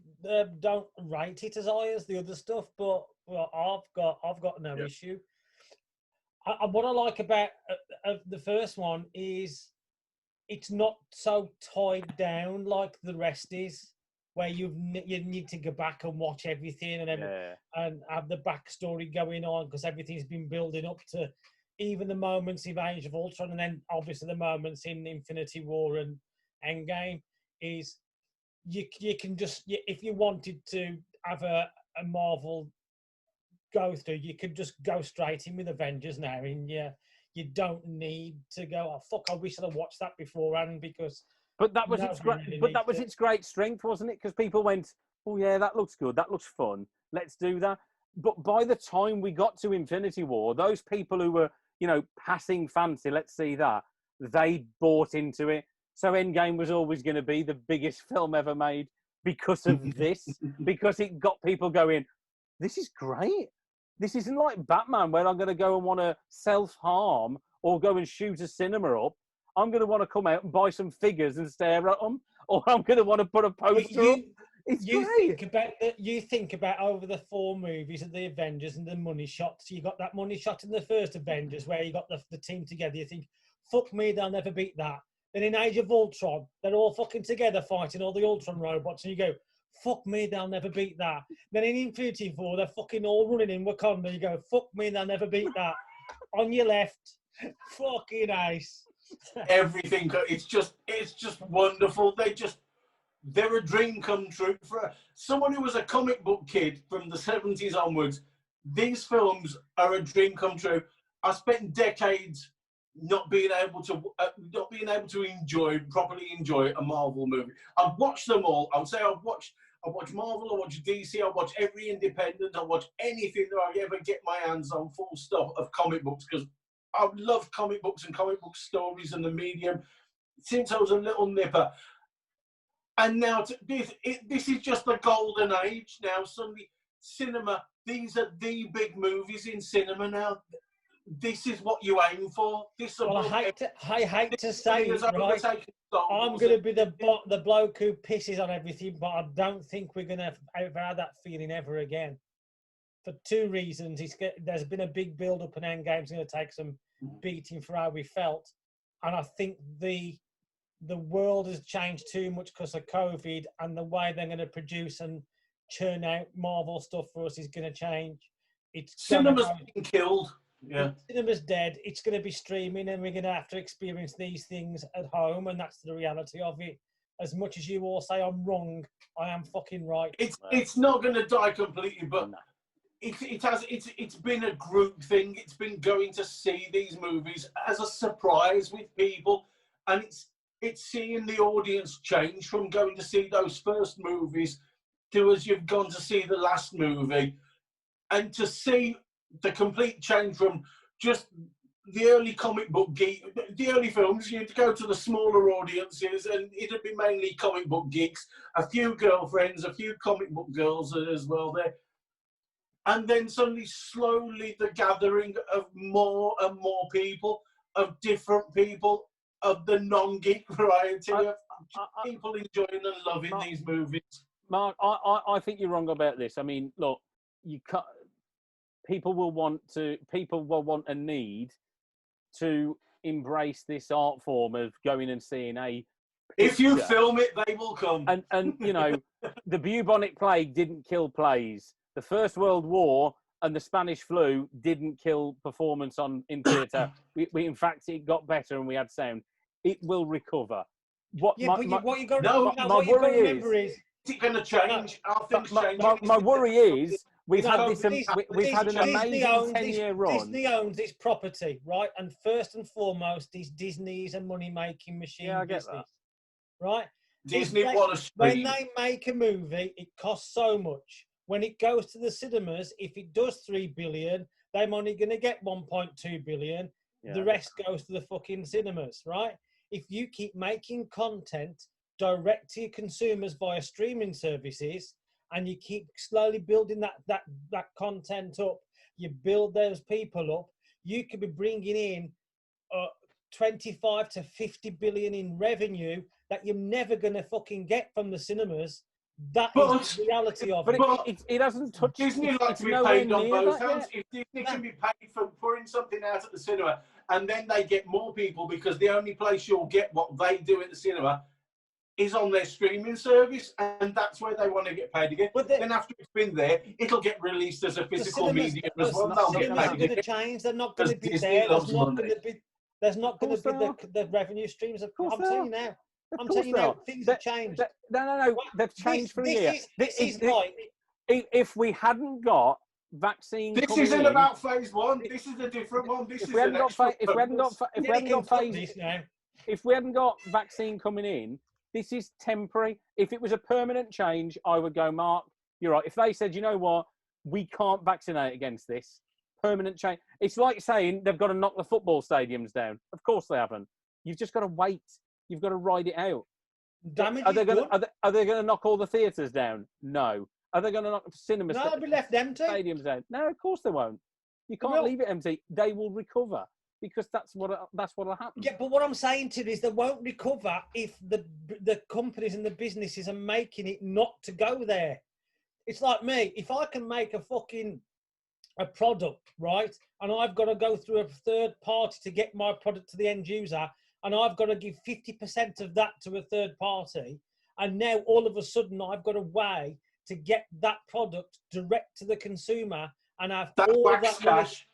don't rate it as high as the other stuff, but I've got no issue. What I like about the first one is it's not so tied down like the rest is, where you need to go back and watch everything and have the backstory going on, because everything's been building up to even the moments in Age of Ultron, and then obviously the moments in Infinity War and Endgame. Is you can just, if you wanted to have a Marvel go through, you could just go straight in with Avengers now, and you don't need to go, oh fuck, I wish I'd have watched that beforehand, because but that was its great strength, wasn't it? Because people went, oh yeah, that looks good, that looks fun, let's do that. But by the time we got to Infinity War, those people who were, passing fancy, let's see that, they bought into it. So Endgame was always going to be the biggest film ever made because of this, because it got people going, this is great. This isn't like Batman, where I'm going to go and want to self-harm or go and shoot a cinema up. I'm going to want to come out and buy some figures and stare at them, or I'm going to want to put a poster up. It's great. You think about over the 4 movies of the Avengers and the money shots. You got that money shot in the first Avengers where you got the team together. You think, fuck me, they'll never beat that. Then in Age of Ultron, they're all fucking together fighting all the Ultron robots, and you go, fuck me, they'll never beat that. Then in Infinity War, they're fucking all running in Wakanda. You go, fuck me, they'll never beat that. On your left, fucking ace. Everything. It's just wonderful. They just they're a dream come true for someone who was a comic book kid from the 70s onwards. These films are a dream come true. I spent decades not being able to properly enjoy a Marvel movie. I've watched them all. I would say I've watched Marvel, I watch DC, I watch every independent, I watch anything that I ever get my hands on, full stop, of comic books, because I love comic books and comic book stories and the medium since I was a little nipper. And now this is just the golden age now. Suddenly, cinema, these are the big movies in cinema now. This is what you aim for. Well, I hate to say it, right? I'm going to be the bloke who pisses on everything, but I don't think we're going to ever have that feeling ever again. For two reasons. There's been a big build-up, and Endgame's going to take some beating for how we felt. And I think the world has changed too much because of COVID, and the way they're going to produce and churn out Marvel stuff for us is going to change. Cinema's been killed. Yeah. Cinema's dead. It's going to be streaming, and we're going to have to experience these things at home, and that's the reality of it. As much as you all say I'm wrong, I am fucking right. It's not going to die completely, but it's been a group thing. It's been going to see these movies as a surprise with people, and it's seeing the audience change from going to see those first movies to as you've gone to see the last movie, and to see the complete change from just the early comic book geek, the early films. You'd go to the smaller audiences, and it'd be mainly comic book geeks, a few girlfriends, a few comic book girls as well there. And then suddenly, slowly, the gathering of more and more people, of different people, of the non-geek variety, of people enjoying and loving these movies. Mark, I think you're wrong about this. I mean, look, you can't. People will want and need to embrace this art form of going and seeing a picture. If you film it, they will come. And you know, the bubonic plague didn't kill plays. The First World War and the Spanish flu didn't kill performance in theatre. we in fact, it got better, and we had sound. It will recover. What you got to remember is it's going to change. Our things change. My worry is we've had an amazing 10-year run. Disney owns its property, right? And first and foremost, Disney is a money-making machine. Yeah, I get business, that. right? Disney when they make a movie, it costs so much. When it goes to the cinemas, if it does 3 billion, they're only going to get 1.2 billion. Yeah, the rest goes to the fucking cinemas, right? If you keep making content direct to your consumers via streaming services, and you keep slowly building that content up, you build those people up, you could be bringing in 25 to 50 billion in revenue that you're never going to fucking get from the cinemas. That is the reality of it. But it hasn't touched. Disney likes to be paid on both hands. If Disney can be paid for pouring something out at the cinema, and then they get more people, because the only place you'll get what they do at the cinema is on their streaming service, and that's where they want to get paid again. But then after it's been there, it'll get released as a physical medium as well. They're not going to change. They're not going to be there. There's not going to be the revenue streams. I'm telling you now. I'm telling you now, things have changed. No. They've changed for a year. If we hadn't got vaccine, this isn't about phase one. This is a different one. If we hadn't got vaccine coming in, this is temporary. If it was a permanent change, I would go, Mark, you're right. If they said, you know what, we can't vaccinate against this, permanent change. It's like saying they've got to knock the football stadiums down. Of course they haven't. You've just got to wait. You've got to ride it out. Are they going to knock all the theatres down? No. Are they going to knock cinemas? No, they'll be left empty. Stadiums down? No, of course they won't. You can't leave it empty. They will recover, because that's what'll happen. Yeah, but what I'm saying to you is they won't recover if the companies and the businesses are making it not to go there. It's like me. If I can make a product, right, and I've got to go through a third party to get my product to the end user, and I've got to give 50% of that to a third party, and now all of a sudden I've got a way to get that product direct to the consumer and have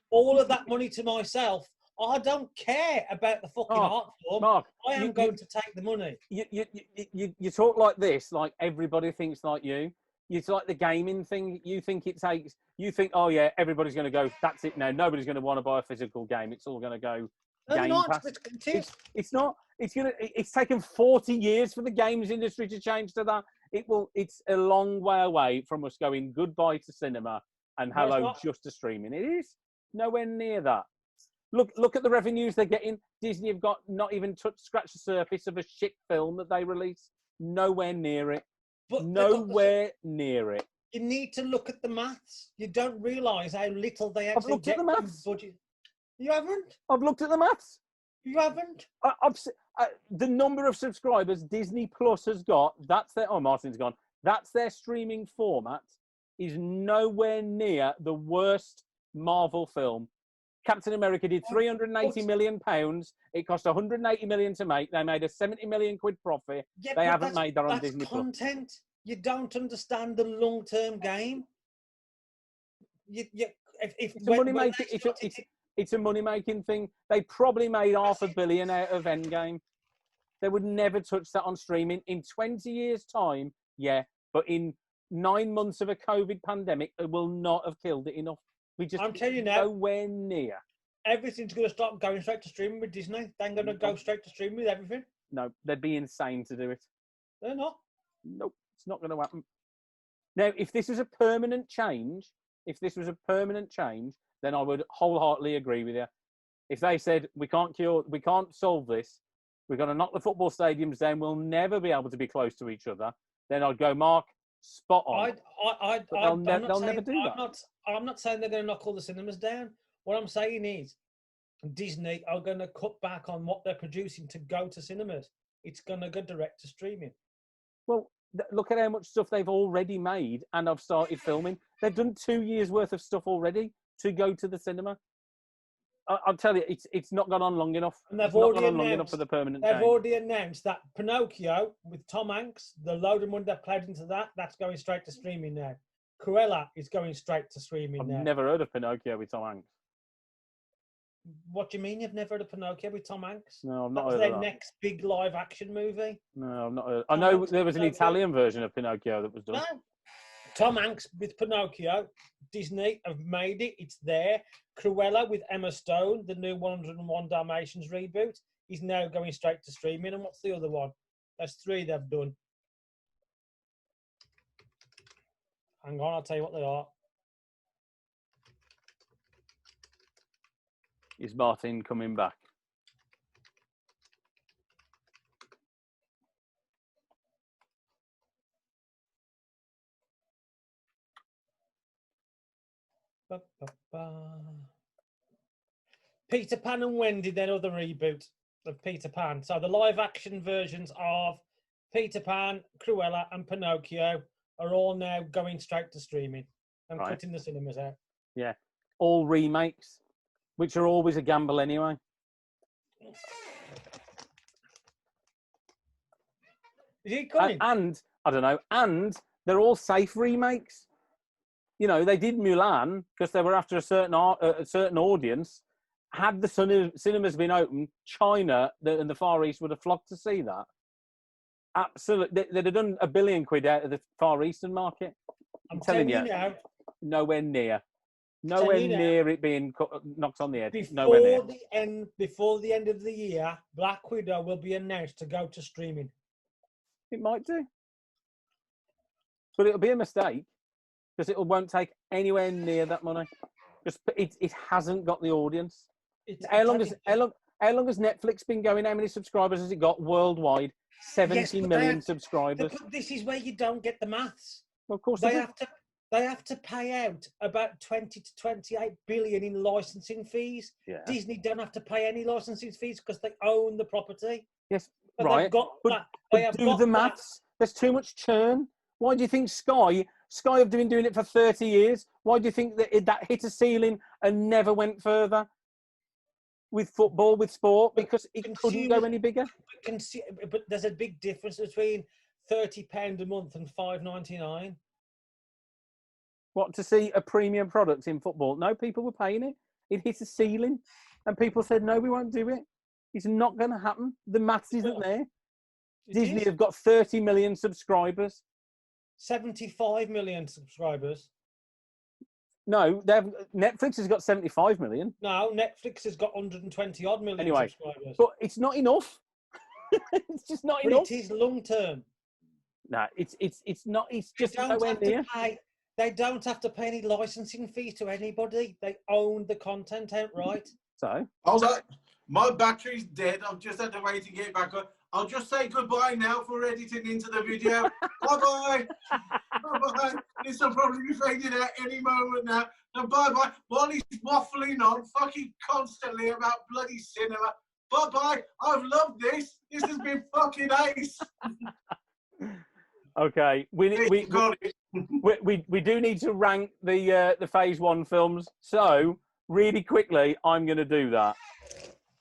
all of that money to myself, I don't care about the fucking Mark, art form. Mark, I am going to take the money. You talk like this, like everybody thinks like you. It's like the gaming thing. You think it takes. You think, oh yeah, everybody's going to go. That's it now. Nobody's going to want to buy a physical game. It's all going to go. No, Game not. Pass. It's Not. It's taken 40 years for the games industry to change to that. It's a long way away from us going goodbye to cinema and hello just to streaming. It is nowhere near that. Look at the revenues they're getting. Disney have got not even scratched the surface of a shit film that they release. Nowhere near it. But nowhere near it. You need to look at the maths. You don't realise how little they actually get from the budget. You haven't? I've looked at the maths. You haven't? The number of subscribers Disney Plus has got, that's their... Oh, Martin's gone. That's their streaming format, is nowhere near the worst Marvel film. Captain America did 380 million pounds. It cost 180 million to make. They made a 70 million quid profit. Yeah, they haven't made that on Disney Plus. Content. You don't understand the long-term game. It's a money-making thing. They probably made $500 million out of Endgame. They would never touch that on streaming. In 20 years' time, yeah, but in 9 months of a COVID pandemic, it will not have killed it enough. I'm telling you now, nowhere near. Everything's going to start going straight to streaming with Disney. They're going to go straight to streaming with everything. No, they'd be insane to do it. They're not. Nope, it's not going to happen. Now, if this was a permanent change, then I would wholeheartedly agree with you. If they said we can't solve this, we're going to knock the football stadiums down, we'll never be able to be close to each other, then I'd go, Mark, spot on. They'll never do that. I'm not saying they're going to knock all the cinemas down. What I'm saying is Disney are going to cut back on what they're producing to go to cinemas. It's going to go direct to streaming. Well, look at how much stuff they've already made and have started filming. They've done 2 years' worth of stuff already to go to the cinema. I'll tell you, it's not gone on long enough. And they've already announced, long enough for the permanent They've change. already announced that Pinocchio with Tom Hanks, the load of money they've played into that's going straight to streaming now. Cruella is going straight to streaming now. I've never heard of Pinocchio with Tom Hanks. What do you mean you've never heard of Pinocchio with Tom Hanks? No, I've not heard of that. that. Their next big live action movie. No, I've not heard. I know there was an Italian version of Pinocchio that was done. No. Tom Hanks with Pinocchio. Disney have made it. It's there. Cruella with Emma Stone, the new 101 Dalmatians reboot, is now going straight to streaming. And what's the other one? There's 3 they've done. Hang on, I'll tell you what they are. Is Martin coming back? Peter Pan and Wendy, then other reboot of Peter Pan. So the live action versions of Peter Pan, Cruella and Pinocchio are all now going straight to streaming and cutting the cinemas out. Yeah, all remakes, which are always a gamble anyway. Is he coming? And I don't know, and they're all safe remakes. You know, they did Mulan because they were after a certain audience. Had the cinemas been open, China and the Far East would have flocked to see that. Absolutely. They'd have done $1 billion out of the Far Eastern market. I'm telling you now, nowhere near. Nowhere near it being knocked on the head. Nowhere near. Before the end of the year, Black Widow will be announced to go to streaming. It might do. But it'll be a mistake. Because it won't take anywhere near that money. Just it hasn't got the audience. How long has Netflix been going? How many subscribers has it got worldwide? 70 million subscribers. This is where you don't get the maths. Well, of course they have to pay out about 20 to 28 billion in licensing fees. Yeah. Disney don't have to pay any licensing fees because they own the property. Yes, but right. But do the maths. There's too much churn. Why do you think Sky have been doing it for 30 years? Why do you think that hit a ceiling and never went further with football, with sport? Because it couldn't go any bigger. But there's a big difference between £30 a month and $5.99. What, to see a premium product in football? No, people were paying it. It hit a ceiling. and people said, no, we won't do it. It's not going to happen. The maths isn't there. Disney have got 30 million subscribers. 75 million subscribers. No, Netflix has got 75 million. No, Netflix has got 120 odd million subscribers. But it's not enough. It's just not enough. It is long term. No, it's not. It's just nowhere near. They don't have to pay any licensing fees to anybody. They own the content outright. So, hold on. My battery's dead. I've just had to wait to get it back on. I'll just say goodbye now for editing into the video. Bye-bye. Bye-bye. This will probably be faded out any moment now. So bye-bye. While he's waffling on fucking constantly about bloody cinema. Bye-bye. I've loved this. This has been fucking ace. Okay. We do need to rank the Phase 1 films. So, really quickly, I'm going to do that.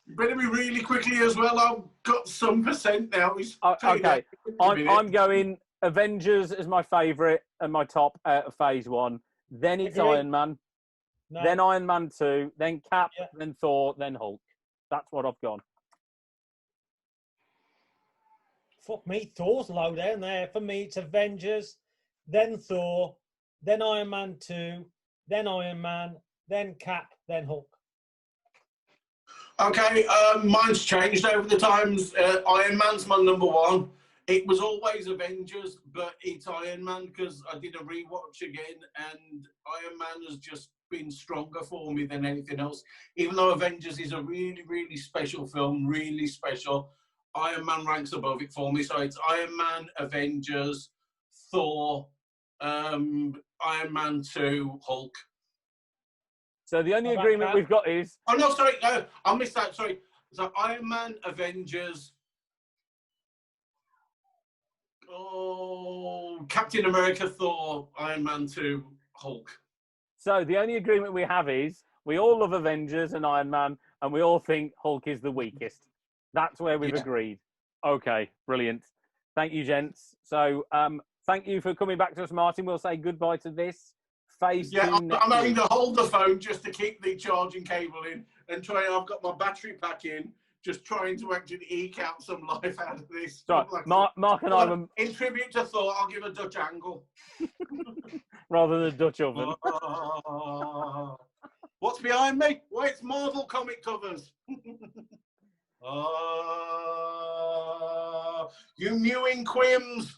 You better be really quickly as well. I've got some percent now. Okay. I'm going Avengers as my favourite and my top out of Phase 1. Then it's Iron Man. No. Then Iron Man 2. Then Cap. Yeah. Then Thor. Then Hulk. That's what I've gone. Fuck me. Thor's low down there. For me, it's Avengers. Then Thor. Then Iron Man 2. Then Iron Man. Then Cap. Then Hulk. Okay, mine's changed over the times. Iron Man's my number one. It was always Avengers, but it's Iron Man because I did a rewatch again, and Iron Man has just been stronger for me than anything else. Even though Avengers is a really, really special film, really special, Iron Man ranks above it for me. So it's Iron Man, Avengers, Thor, Iron Man 2, Hulk. So the only agreement we've got is... Oh, no, sorry. No, I missed that. Sorry. So Iron Man, Avengers... Oh, Captain America, Thor, Iron Man 2, Hulk. So the only agreement we have is we all love Avengers and Iron Man, and we all think Hulk is the weakest. That's where we've agreed. Okay, brilliant. Thank you, gents. So thank you for coming back to us, Martin. We'll say goodbye to this. Phase 2 I'm having to hold the phone just to keep the charging cable in and I've got my battery pack in, just trying to actually eke out some life out of this. Sorry, Mark and I were... In tribute to Thor, I'll give a Dutch angle. Rather than a Dutch oven. What's behind me? Well, it's Marvel comic covers. You mewing quims.